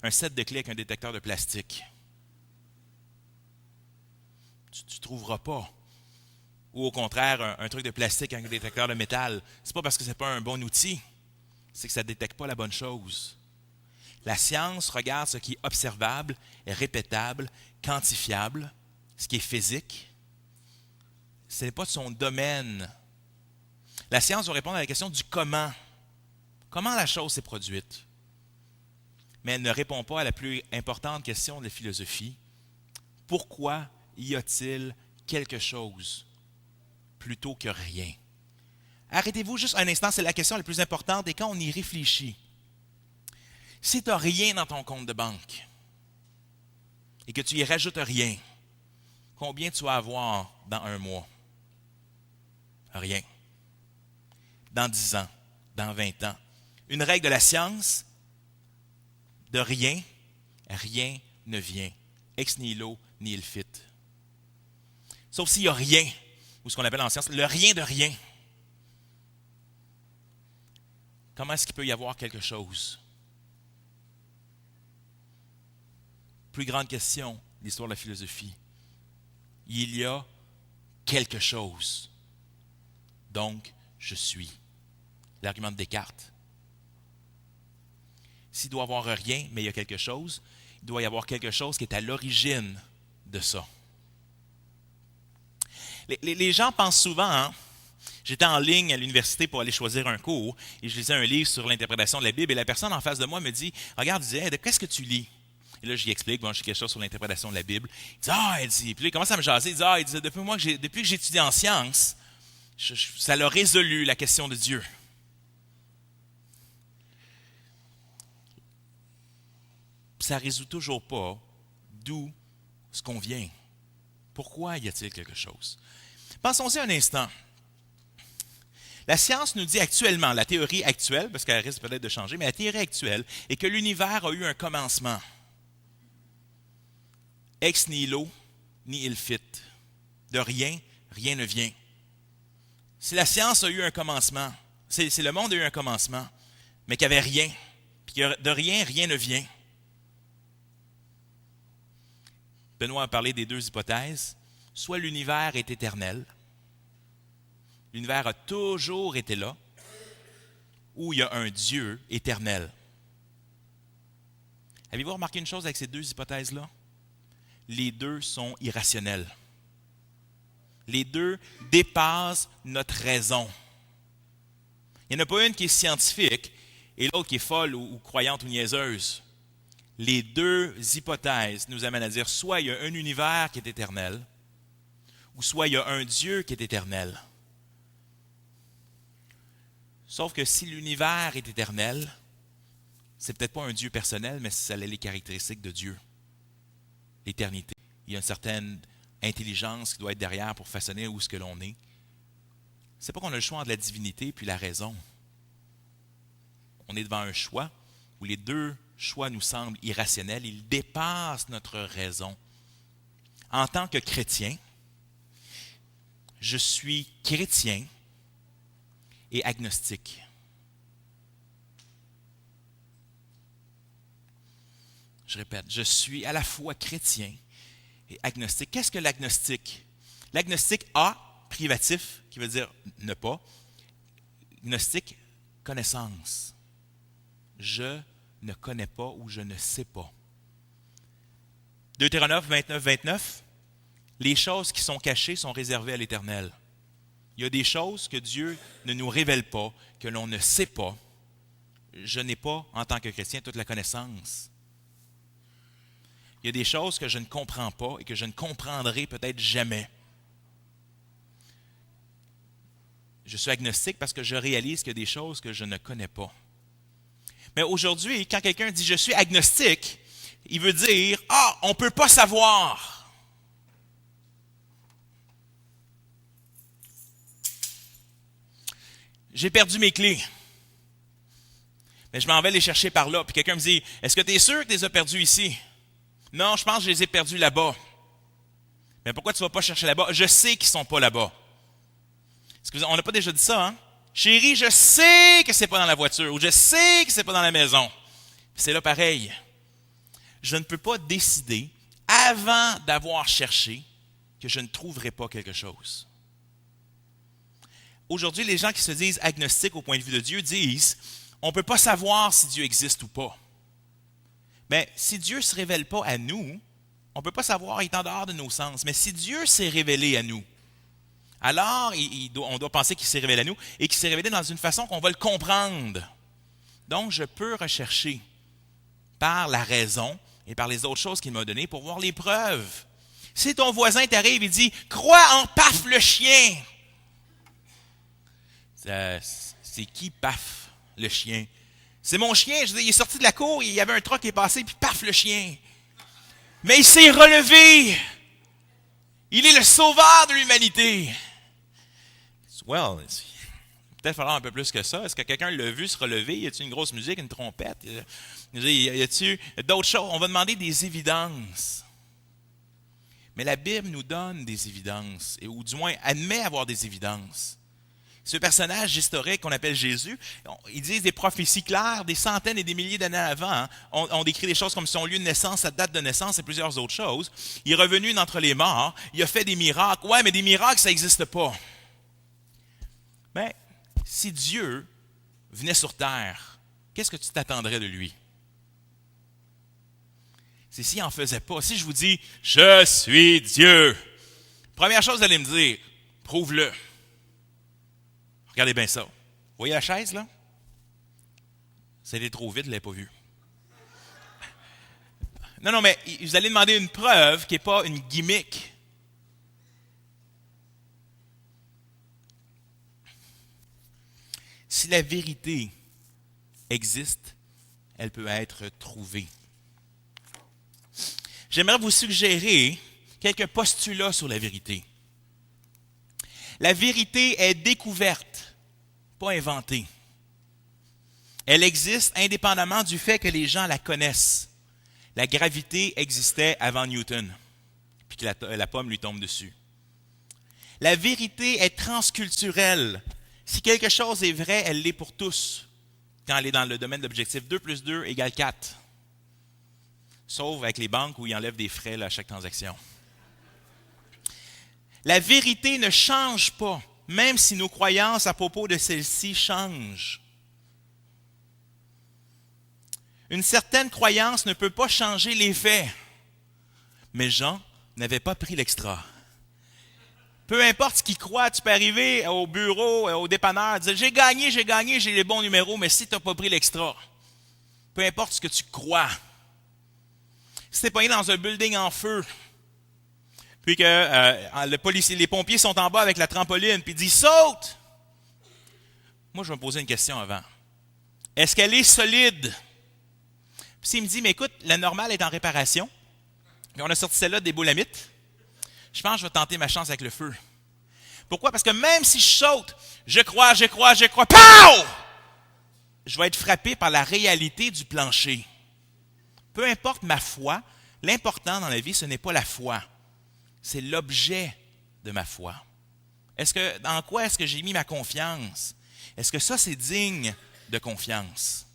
avec un détecteur de plastique. Tu ne trouveras pas. Ou au contraire, un truc de plastique avec un détecteur de métal. Ce n'est pas parce que ce n'est pas un bon outil, c'est que ça ne détecte pas la bonne chose. La science regarde ce qui est observable, répétable, quantifiable, ce qui est physique. Ce n'est pas de son domaine. La science va répondre à la question du comment. Comment la chose s'est produite. Mais elle ne répond pas à la plus importante question de la philosophie. Pourquoi y a-t-il quelque chose plutôt que rien? Arrêtez-vous juste un instant, c'est la question la plus importante. Et quand on y réfléchit, si tu n'as rien dans ton compte de banque et que tu y rajoutes rien, combien tu vas avoir dans un mois? Rien. Dans 10 ans, dans 20 ans. Une règle de la science, de rien, rien ne vient. Ex nihilo nihil fit. Sauf s'il n'y a rien, ou ce qu'on appelle en science, le rien de rien. Comment est-ce qu'il peut y avoir quelque chose? Plus grande question de l'histoire de la philosophie. Il y a quelque chose. Donc, je suis. L'argument de Descartes. S'il doit y avoir rien, mais il y a quelque chose, il doit y avoir quelque chose qui est à l'origine de ça. Les gens pensent souvent, j'étais en ligne à l'université pour aller choisir un cours et je lisais un livre sur l'interprétation de la Bible et la personne en face de moi me dit, regarde, il dit, hey, qu'est-ce que tu lis? Et là, je lui explique, j'ai quelque chose sur l'interprétation de la Bible. Il dit, elle dit, puis là, il commence à me jaser, il dit, depuis que j'ai étudié en sciences, ça l'a résolu la question de Dieu. Ça ne résout toujours pas d'où ce qu'on vient. Pourquoi y a-t-il quelque chose? Pensons-y un instant. La science nous dit actuellement, la théorie actuelle, parce qu'elle risque peut-être de changer, mais la théorie actuelle est que l'univers a eu un commencement. Ex nihilo nihil fit. De rien, rien ne vient. Si la science a eu un commencement, si le monde a eu un commencement, mais qu'il n'y avait rien, puis que de rien, rien ne vient. Benoît a parlé des deux hypothèses. Soit l'univers est éternel, l'univers a toujours été là, ou il y a un Dieu éternel. Avez-vous remarqué une chose avec ces deux hypothèses-là? Les deux sont irrationnels. Les deux dépassent notre raison. Il n'y en a pas une qui est scientifique et l'autre qui est folle ou croyante ou niaiseuse. Les deux hypothèses nous amènent à dire soit il y a un univers qui est éternel, ou soit il y a un Dieu qui est éternel. Sauf que si l'univers est éternel, c'est peut-être pas un Dieu personnel, mais ça a les caractéristiques de Dieu. L'éternité. Il y a une certaine intelligence qui doit être derrière pour façonner où ce que l'on est. C'est pas qu'on a le choix entre la divinité puis la raison. On est devant un choix où les deux choix nous semblent irrationnels. Ils dépassent notre raison. En tant que chrétien, je suis chrétien et agnostique. Je répète, je suis à la fois chrétien et agnostique. Qu'est-ce que l'agnostique? L'agnostique A, privatif, qui veut dire ne pas. Gnostique, connaissance. Je ne connais pas ou je ne sais pas. Deutéronome 29, 29, les choses qui sont cachées sont réservées à l'Éternel. Il y a des choses que Dieu ne nous révèle pas, que l'on ne sait pas. Je n'ai pas, en tant que chrétien, toute la connaissance. Il y a des choses que je ne comprends pas et que je ne comprendrai peut-être jamais. Je suis agnostique parce que je réalise qu'il y a des choses que je ne connais pas. Mais aujourd'hui, quand quelqu'un dit « je suis agnostique », il veut dire « ah, on ne peut pas savoir ». J'ai perdu mes clés. Mais je m'en vais les chercher par là. Puis quelqu'un me dit « est-ce que tu es sûr que tu les as perdues ici? » Non, je pense que je les ai perdues là-bas. Mais pourquoi tu ne vas pas chercher là-bas? Je sais qu'ils ne sont pas là-bas. On n'a pas déjà dit ça, hein? Chérie, je sais que ce n'est pas dans la voiture ou je sais que ce n'est pas dans la maison. C'est là pareil. Je ne peux pas décider, avant d'avoir cherché, que je ne trouverai pas quelque chose. Aujourd'hui, les gens qui se disent agnostiques au point de vue de Dieu disent on ne peut pas savoir si Dieu existe ou pas. Mais si Dieu ne se révèle pas à nous, on ne peut pas savoir, il est en dehors de nos sens. Mais si Dieu s'est révélé à nous, alors on doit penser qu'il s'est révélé à nous et qu'il s'est révélé dans une façon qu'on va le comprendre. Donc, je peux rechercher par la raison et par les autres choses qu'il m'a données pour voir les preuves. Si ton voisin t'arrive et dit « crois en Paf le chien », c'est qui Paf le chien? C'est mon chien, je veux dire, il est sorti de la cour, il y avait un truck qui est passé, puis paf le chien. Mais il s'est relevé. Il est le sauveur de l'humanité. Well, peut-être falloir un peu plus que ça. Est-ce que quelqu'un l'a vu se relever? Y a-t-il une grosse musique, une trompette? Y a-t-il d'autres choses? On va demander des évidences. Mais la Bible nous donne des évidences, ou du moins admet avoir des évidences. Ce personnage historique qu'on appelle Jésus, ils disent des prophéties claires, des centaines et des milliers d'années avant. Hein, on décrit des choses comme son lieu de naissance, sa date de naissance et plusieurs autres choses. Il est revenu d'entre les morts, il a fait des miracles. Ouais, mais des miracles, ça n'existe pas. Mais si Dieu venait sur terre, qu'est-ce que tu t'attendrais de lui? C'est s'il n'en faisait pas. Si je vous dis « Je suis Dieu », première chose, vous allez me dire « Prouve-le ». Regardez bien ça. Vous voyez la chaise, là? C'était trop vite, je ne l'avez pas vu. Non, mais vous allez demander une preuve qui n'est pas une gimmick. Si la vérité existe, elle peut être trouvée. J'aimerais vous suggérer quelques postulats sur la vérité. La vérité est découverte, pas inventée. Elle existe indépendamment du fait que les gens la connaissent. La gravité existait avant Newton, puis que la pomme lui tombe dessus. La vérité est transculturelle. Si quelque chose est vrai, elle l'est pour tous, quand elle est dans le domaine d'objectif 2 plus 2 égale 4. Sauf avec les banques où ils enlèvent des frais là, à chaque transaction. La vérité ne change pas, même si nos croyances à propos de celle-ci changent. Une certaine croyance ne peut pas changer les faits. Mais Jean n'avait pas pris l'extra. Peu importe ce qu'ils croient, tu peux arriver au bureau, au dépanneur, dire j'ai gagné, j'ai les bons numéros, mais si tu n'as pas pris l'extra, peu importe ce que tu crois, si tu es pogné dans un building en feu, puis que les pompiers sont en bas avec la trampoline, puis ils disent saute! Moi, je vais me poser une question avant. Est-ce qu'elle est solide? Puis s'il me dit, mais écoute, la normale est en réparation, puis on a sorti celle-là des boulamites, je pense que je vais tenter ma chance avec le feu. Pourquoi? Parce que même si je saute, je crois, pow! Je vais être frappé par la réalité du plancher. Peu importe ma foi, l'important dans la vie, ce n'est pas la foi. C'est l'objet de ma foi. Dans quoi est-ce que j'ai mis ma confiance? Est-ce que ça, c'est digne de confiance?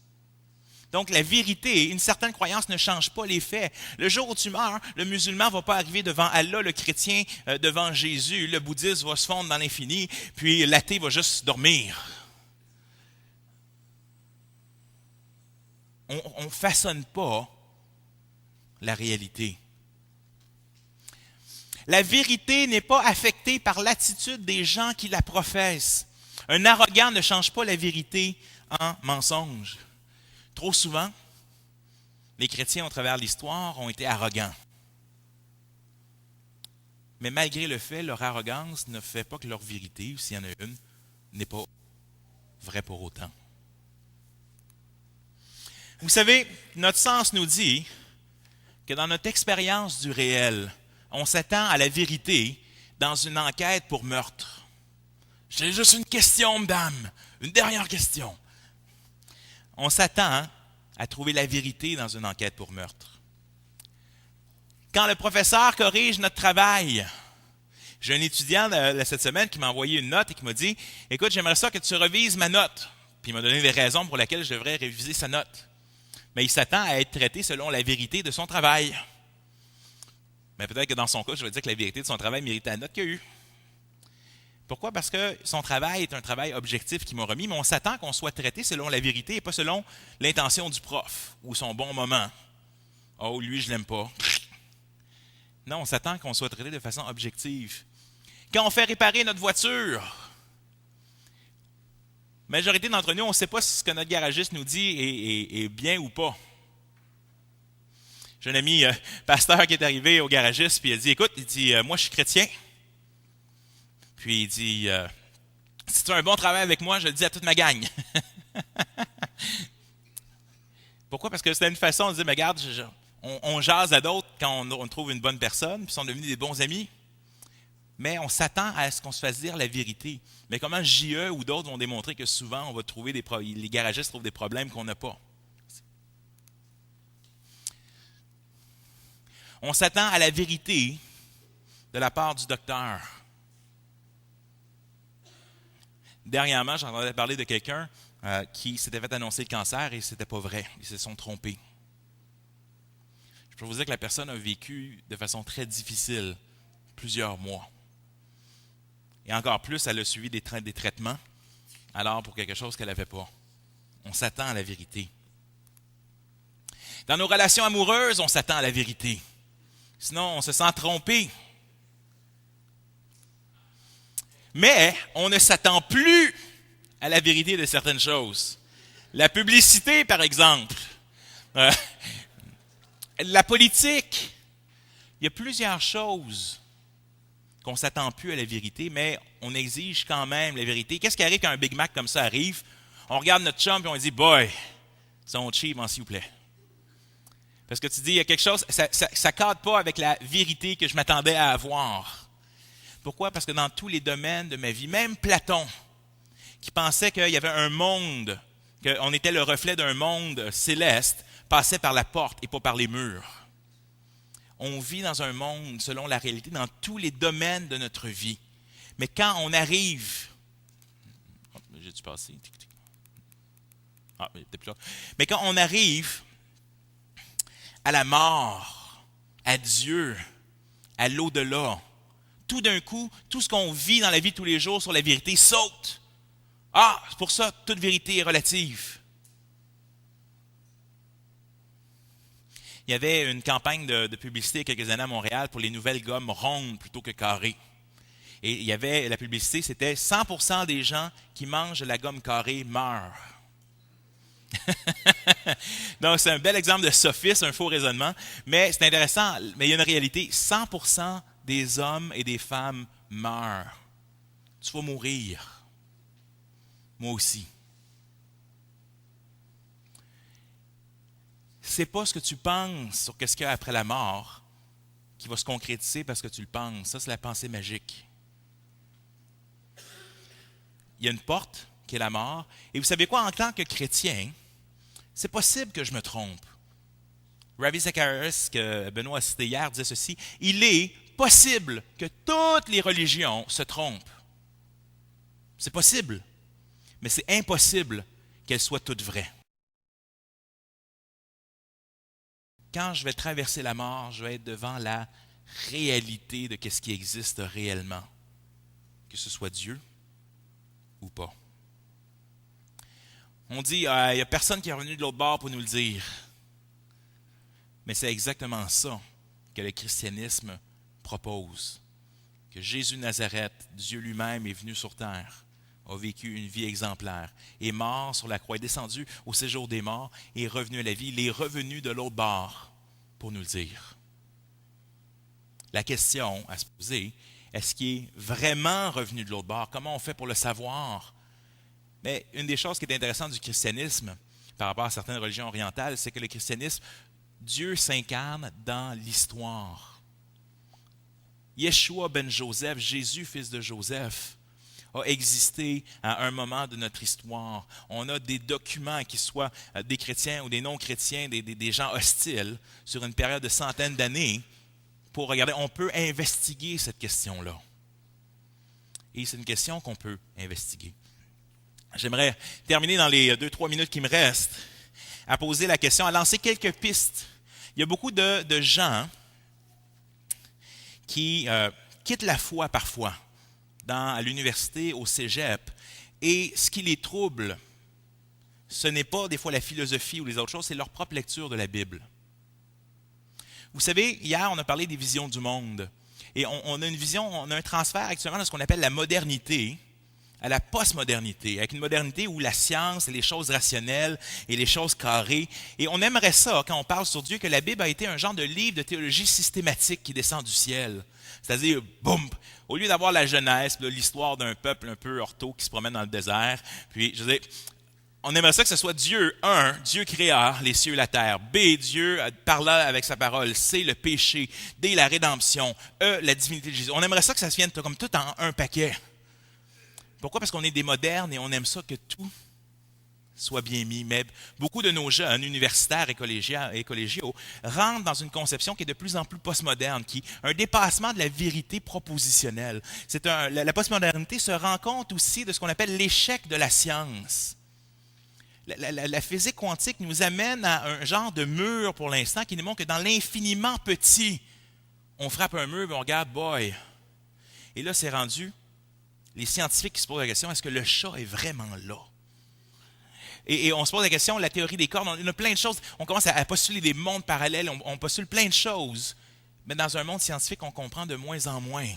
Donc, la vérité, une certaine croyance ne change pas les faits. Le jour où tu meurs, le musulman ne va pas arriver devant Allah, le chrétien devant Jésus, le bouddhiste va se fondre dans l'infini, puis l'athée va juste dormir. On ne façonne pas la réalité. La vérité n'est pas affectée par l'attitude des gens qui la professent. Un arrogant ne change pas la vérité en mensonge. Trop souvent, les chrétiens, au travers de l'histoire, ont été arrogants. Mais malgré le fait, leur arrogance ne fait pas que leur vérité, s'il y en a une, n'est pas vraie pour autant. Vous savez, notre sens nous dit que dans notre expérience du réel, on s'attend à la vérité dans une enquête pour meurtre. J'ai juste une question, madame, une dernière question. On s'attend à trouver la vérité dans une enquête pour meurtre. Quand le professeur corrige notre travail, j'ai un étudiant cette semaine qui m'a envoyé une note et qui m'a dit « Écoute, j'aimerais ça que tu revises ma note. » Puis il m'a donné des raisons pour lesquelles je devrais réviser sa note. Mais il s'attend à être traité selon la vérité de son travail. Mais peut-être que dans son cas, je vais dire que la vérité de son travail méritait la note qu'il a eue. Pourquoi? Parce que son travail est un travail objectif qu'il m'a remis, mais on s'attend qu'on soit traité selon la vérité et pas selon l'intention du prof ou son bon moment. Oh, lui, je l'aime pas. Non, on s'attend qu'on soit traité de façon objective. Quand on fait réparer notre voiture, la majorité d'entre nous, on ne sait pas si ce que notre garagiste nous dit est bien ou pas. J'ai un ami pasteur qui est arrivé au garagiste puis il a dit, écoute, moi je suis chrétien. Puis il dit, si tu as un bon travail avec moi, je le dis à toute ma gang. Pourquoi? Parce que c'était une façon de dire, mais regarde, on jase à d'autres quand on trouve une bonne personne, puis ils sont devenus des bons amis. Mais on s'attend à ce qu'on se fasse dire la vérité. Mais comment JE ou d'autres vont démontrer que souvent, on va trouver les garagistes trouvent des problèmes qu'on n'a pas. On s'attend à la vérité de la part du docteur. Dernièrement, j'entendais parler de quelqu'un qui s'était fait annoncer le cancer et ce n'était pas vrai. Ils se sont trompés. Je peux vous dire que la personne a vécu de façon très difficile plusieurs mois. Et encore plus, elle a suivi des traitements, alors pour quelque chose qu'elle n'avait pas. On s'attend à la vérité. Dans nos relations amoureuses, on s'attend à la vérité. Sinon, on se sent trompé. Mais on ne s'attend plus à la vérité de certaines choses. La publicité, par exemple. La politique. Il y a plusieurs choses qu'on ne s'attend plus à la vérité, mais on exige quand même la vérité. Qu'est-ce qui arrive quand un Big Mac comme ça arrive? On regarde notre chum et on dit « Boy, ils sont cheap, s'il vous plaît. » Parce que tu dis, il y a quelque chose, ça ne cadre pas avec la vérité que je m'attendais à avoir. Pourquoi? Parce que dans tous les domaines de ma vie, même Platon, qui pensait qu'il y avait un monde, qu'on était le reflet d'un monde céleste, passait par la porte et pas par les murs. On vit dans un monde, selon la réalité, dans tous les domaines de notre vie. Mais quand on arrive... J'ai-tu passé? Ah, il était plus là. Mais quand on arrive à la mort, à Dieu, à l'au-delà, tout d'un coup, tout ce qu'on vit dans la vie de tous les jours sur la vérité saute. Ah, c'est pour ça, toute vérité est relative. Il y avait une campagne de publicité il y a quelques années à Montréal pour les nouvelles gommes rondes plutôt que carrées. Et il y avait la publicité, c'était 100% des gens qui mangent de la gomme carrée meurent. Donc, c'est un bel exemple de sophisme, un faux raisonnement, mais c'est intéressant, mais il y a une réalité. 100% des hommes et des femmes meurent. Tu vas mourir. Moi aussi. C'est pas ce que tu penses sur qu'est-ce qu'il y a après la mort qui va se concrétiser parce que tu le penses. Ça, c'est la pensée magique. Il y a une porte qui est la mort. Et vous savez quoi, en tant que chrétien, c'est possible que je me trompe. Ravi Zacharias, que Benoît a cité hier, disait ceci. Il est possible que toutes les religions se trompent. C'est possible, mais c'est impossible qu'elles soient toutes vraies. Quand je vais traverser la mort, je vais être devant la réalité de ce qui existe réellement, que ce soit Dieu ou pas. On dit, il n'y a personne qui est revenu de l'autre bord pour nous le dire. Mais c'est exactement ça que le christianisme propose. Que Jésus de Nazareth, Dieu lui-même, est venu sur terre, a vécu une vie exemplaire, est mort sur la croix, est descendu au séjour des morts, et est revenu à la vie. Il est revenu de l'autre bord pour nous le dire. La question à se poser, est-ce qu'il est vraiment revenu de l'autre bord? Comment on fait pour le savoir? Mais une des choses qui est intéressante du christianisme par rapport à certaines religions orientales, c'est que le christianisme, Dieu s'incarne dans l'histoire. Yeshua ben Joseph, Jésus, fils de Joseph, a existé à un moment de notre histoire. On a des documents, qui soient des chrétiens ou des non-chrétiens, des gens hostiles, sur une période de centaines d'années, pour regarder, on peut investiguer cette question-là. Et c'est une question qu'on peut investiguer. J'aimerais terminer dans les 2-3 minutes qui me restent à poser la question, à lancer quelques pistes. Il y a beaucoup de gens qui quittent la foi parfois à l'université, au cégep, et ce qui les trouble, ce n'est pas des fois la philosophie ou les autres choses, c'est leur propre lecture de la Bible. Vous savez, hier, on a parlé des visions du monde, et on a une vision, on a un transfert actuellement de ce qu'on appelle la modernité à la postmodernité, avec une modernité où la science et les choses rationnelles et les choses carrées. Et on aimerait ça, quand on parle sur Dieu, que la Bible a été un genre de livre de théologie systématique qui descend du ciel. C'est-à-dire, boum, au lieu d'avoir la Genèse, l'histoire d'un peuple un peu ortho qui se promène dans le désert, puis, je veux dire, on aimerait ça que ce soit Dieu, Dieu créa les cieux et la terre. B, Dieu parla avec sa parole. C, le péché. D, la rédemption. E, la divinité de Jésus. On aimerait ça que ça se vienne comme tout en un paquet. Pourquoi? Parce qu'on est des modernes et on aime ça que tout soit bien mis. Mais beaucoup de nos jeunes universitaires et collégiaux rentrent dans une conception qui est de plus en plus postmoderne, qui est un dépassement de la vérité propositionnelle. La postmodernité se rend compte aussi de ce qu'on appelle l'échec de la science. La physique quantique nous amène à un genre de mur pour l'instant qui nous montre que dans l'infiniment petit, on frappe un mur et on regarde, boy. Et là, c'est rendu les scientifiques qui se posent la question, est-ce que le chat est vraiment là? Et on se pose la question, la théorie des cordes, on a plein de choses. On commence à postuler des mondes parallèles, on postule plein de choses. Mais dans un monde scientifique, on comprend de moins en moins.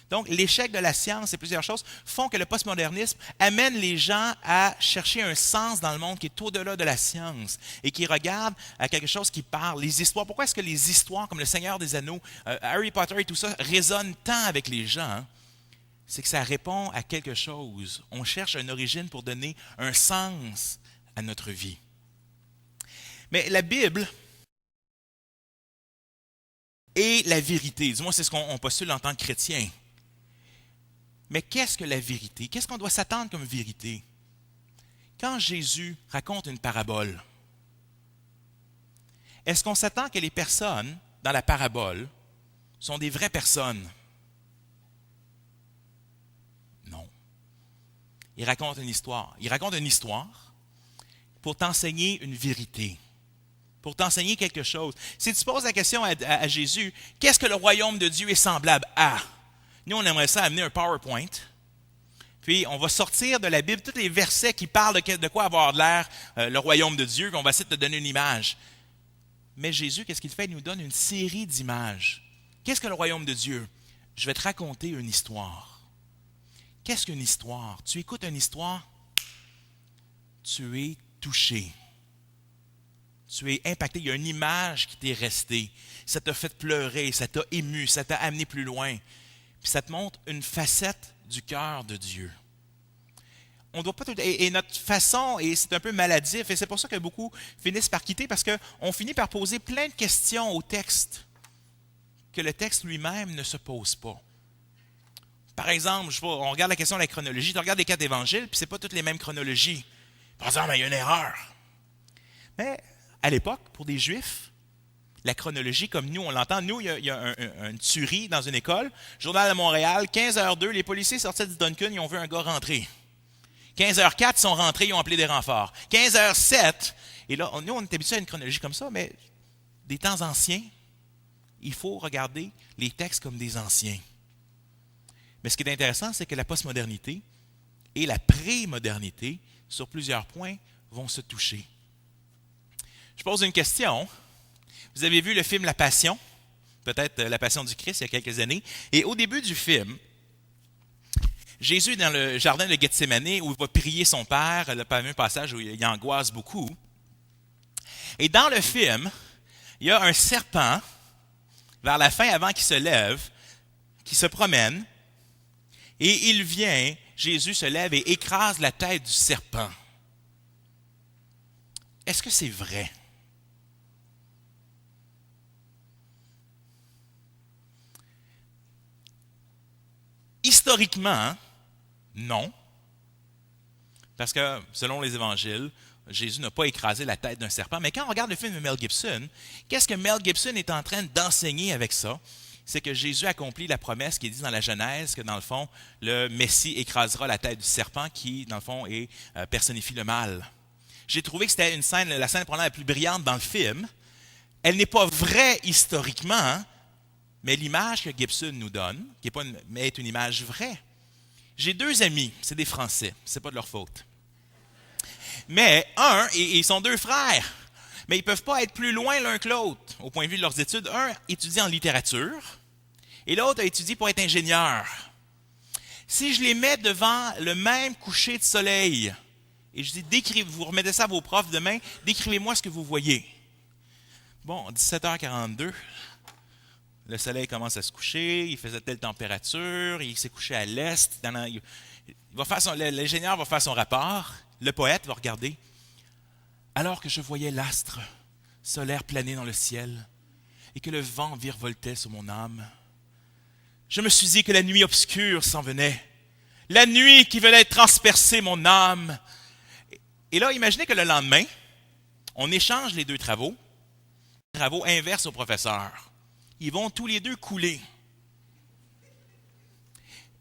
Donc, l'échec de la science et plusieurs choses font que le postmodernisme amène les gens à chercher un sens dans le monde qui est au-delà de la science et qui regarde à quelque chose qui parle. Les histoires, pourquoi est-ce que les histoires comme le Seigneur des Anneaux, Harry Potter et tout ça résonnent tant avec les gens? C'est que ça répond à quelque chose. On cherche une origine pour donner un sens à notre vie. Mais la Bible est la vérité. Du moins, c'est ce qu'on postule en tant que chrétien. Mais qu'est-ce que la vérité? Qu'est-ce qu'on doit s'attendre comme vérité? Quand Jésus raconte une parabole, est-ce qu'on s'attend que les personnes dans la parabole sont des vraies personnes? Non. Il raconte une histoire. Il raconte une histoire pour t'enseigner une vérité, pour t'enseigner quelque chose. Si tu poses la question à Jésus, qu'est-ce que le royaume de Dieu est semblable à? Nous, on aimerait ça amener un PowerPoint. Puis, on va sortir de la Bible tous les versets qui parlent de quoi avoir l'air le royaume de Dieu, puis on va essayer de te donner une image. Mais Jésus, qu'est-ce qu'il fait? Il nous donne une série d'images. Qu'est-ce que le royaume de Dieu? Je vais te raconter une histoire. Qu'est-ce qu'une histoire? Tu écoutes une histoire, tu es touché. Tu es impacté. Il y a une image qui t'est restée. Ça t'a fait pleurer, ça t'a ému, ça t'a amené plus loin. Puis ça te montre une facette du cœur de Dieu. On doit pas tout, et notre façon, et c'est un peu maladif, et c'est pour ça que beaucoup finissent par quitter, parce qu'on finit par poser plein de questions au texte que le texte lui-même ne se pose pas. Par exemple, je sais pas, on regarde la question de la chronologie, tu regardes les 4 évangiles, puis c'est pas toutes les mêmes chronologies. Par exemple, il y a une erreur. Mais à l'époque, pour des Juifs, la chronologie, comme nous, on l'entend, nous, il y a une tuerie dans une école, Journal de Montréal, 15h02, les policiers sortaient du Duncan, ils ont vu un gars rentrer. 15h04, ils sont rentrés, ils ont appelé des renforts. 15h07, et là, nous, on est habitués à une chronologie comme ça, mais des temps anciens, il faut regarder les textes comme des anciens. Mais ce qui est intéressant, c'est que la postmodernité et la prémodernité, sur plusieurs points, vont se toucher. Je pose une question. Vous avez vu le film La Passion, peut-être La Passion du Christ, il y a quelques années. Et au début du film, Jésus est dans le jardin de Gethsémane où il va prier son Père, le fameux passage où il angoisse beaucoup. Et dans le film, il y a un serpent, vers la fin, avant qu'il se lève, qui se promène, et il vient, Jésus se lève et écrase la tête du serpent. Est-ce que c'est vrai? Historiquement, non. Parce que, selon les évangiles, Jésus n'a pas écrasé la tête d'un serpent. Mais quand on regarde le film de Mel Gibson, qu'est-ce que Mel Gibson est en train d'enseigner avec ça? C'est que Jésus accomplit la promesse qui est dite dans la Genèse, que dans le fond, le Messie écrasera la tête du serpent qui, dans le fond, personnifie le mal. J'ai trouvé que c'était une scène, la scène probablement la plus brillante dans le film. Elle n'est pas vraie historiquement, hein, mais l'image que Gibson nous donne, qui est pas mais est une image vraie. J'ai 2 amis, c'est des Français, c'est pas de leur faute. Mais ils sont 2 frères, mais ils ne peuvent pas être plus loin l'un que l'autre au point de vue de leurs études. Un étudie en littérature et l'autre a étudié pour être ingénieur. Si je les mets devant le même coucher de soleil et je dis, vous remettez ça à vos profs demain, décrivez-moi ce que vous voyez. Bon, 17h42, le soleil commence à se coucher, il faisait telle température, il s'est couché à l'est. L'ingénieur va faire son rapport, le poète va regarder. Alors que je voyais l'astre solaire planer dans le ciel et que le vent virevoltait sur mon âme, je me suis dit que la nuit obscure s'en venait, la nuit qui venait transpercer mon âme. Et là, imaginez que le lendemain, on échange les 2 travaux inverses au professeur. Ils vont tous les 2 couler.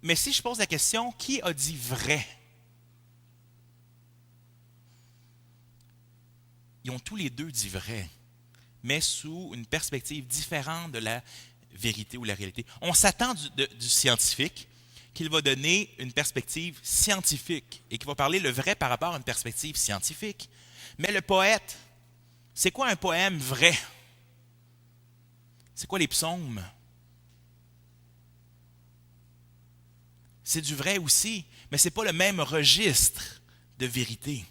Mais si je pose la question, qui a dit vrai? Ils ont tous les 2 dit vrai, mais sous une perspective différente de la vérité ou la réalité. On s'attend du scientifique qu'il va donner une perspective scientifique et qu'il va parler le vrai par rapport à une perspective scientifique. Mais le poète, c'est quoi un poème vrai? C'est quoi les psaumes? C'est du vrai aussi, mais ce n'est pas le même registre de vérité.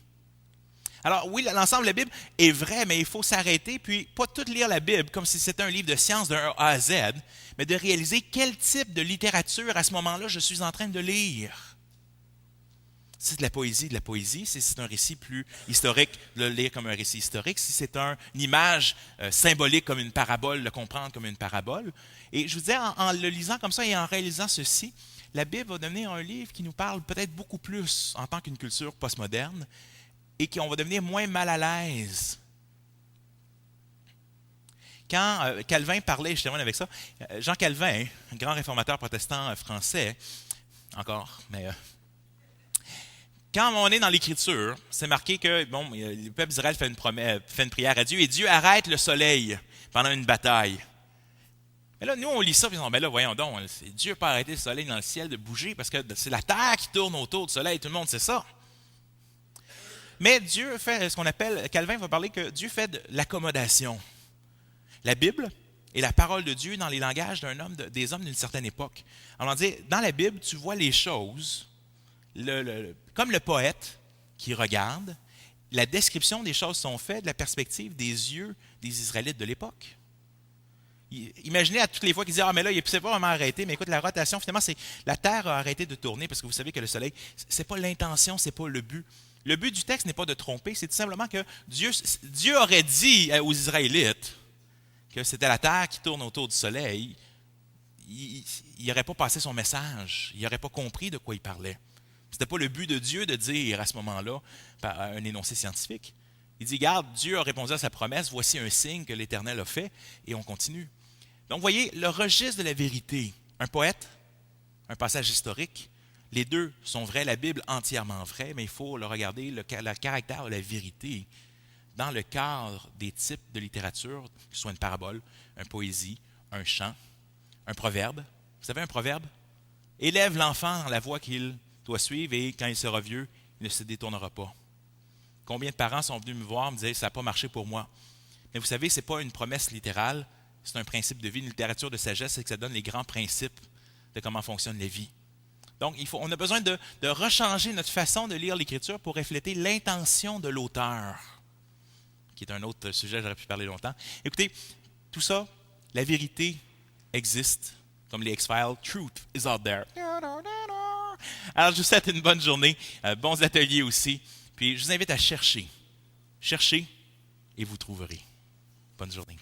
Alors oui, l'ensemble de la Bible est vrai, mais il faut s'arrêter, puis pas tout lire la Bible comme si c'était un livre de science d'un A à Z, mais de réaliser quel type de littérature à ce moment-là je suis en train de lire. Si c'est de la poésie, si c'est un récit plus historique, le lire comme un récit historique, si c'est une image symbolique comme une parabole, le comprendre comme une parabole. Et je vous disais, en le lisant comme ça et en réalisant ceci, la Bible va devenir un livre qui nous parle peut-être beaucoup plus en tant qu'une culture postmoderne, et qu'on va devenir moins mal à l'aise. Quand Calvin parlait, je termine avec ça, Jean Calvin, un grand réformateur protestant français, encore, mais quand on est dans l'Écriture, c'est marqué que le peuple d'Israël fait une prière à Dieu, et Dieu arrête le soleil pendant une bataille. Mais là, nous, on lit ça, et on dit, ben là, voyons donc, Dieu n'a pas arrêté le soleil dans le ciel de bouger, parce que c'est la terre qui tourne autour du soleil, tout le monde sait ça. Mais Dieu fait ce qu'on appelle, Calvin va parler que Dieu fait de l'accommodation. La Bible est la parole de Dieu dans les langages des hommes d'une certaine époque. Alors, on dit, dans la Bible, tu vois les choses, comme le poète qui regarde, la description des choses sont faites de la perspective des yeux des Israélites de l'époque. Imaginez à toutes les fois qu'ils disent « Ah, mais là, il ne s'est pas vraiment arrêté, mais écoute, la rotation, finalement, c'est la Terre a arrêté de tourner parce que vous savez que le Soleil, ce n'est pas l'intention, ce n'est pas le but. Le but du texte n'est pas de tromper, c'est tout simplement que Dieu aurait dit aux Israélites que c'était la Terre qui tourne autour du Soleil. Il n'aurait pas passé son message, il n'aurait pas compris de quoi il parlait. Ce n'était pas le but de Dieu de dire à ce moment-là, par un énoncé scientifique. Il dit, regarde, Dieu a répondu à sa promesse, voici un signe que l'Éternel a fait, et on continue. Donc, vous voyez, le registre de la vérité, un poète, un passage historique, les deux sont vrais, la Bible entièrement vraie, mais il faut le regarder, le caractère de la vérité dans le cadre des types de littérature, que ce soit une parabole, une poésie, un chant, un proverbe. Vous savez, un proverbe? Élève l'enfant dans la voie qu'il doit suivre et quand il sera vieux, il ne se détournera pas. Combien de parents sont venus me voir et me disaient, ça n'a pas marché pour moi. Mais vous savez, ce n'est pas une promesse littérale, c'est un principe de vie. Une littérature de sagesse, c'est que ça donne les grands principes de comment fonctionne la vie. Donc, on a besoin de rechanger notre façon de lire l'Écriture pour refléter l'intention de l'auteur, qui est un autre sujet, j'aurais pu parler longtemps. Écoutez, tout ça, la vérité existe, comme les X-Files, truth is out there. Alors, je vous souhaite une bonne journée, bons ateliers aussi, puis je vous invite à chercher. Cherchez et vous trouverez. Bonne journée.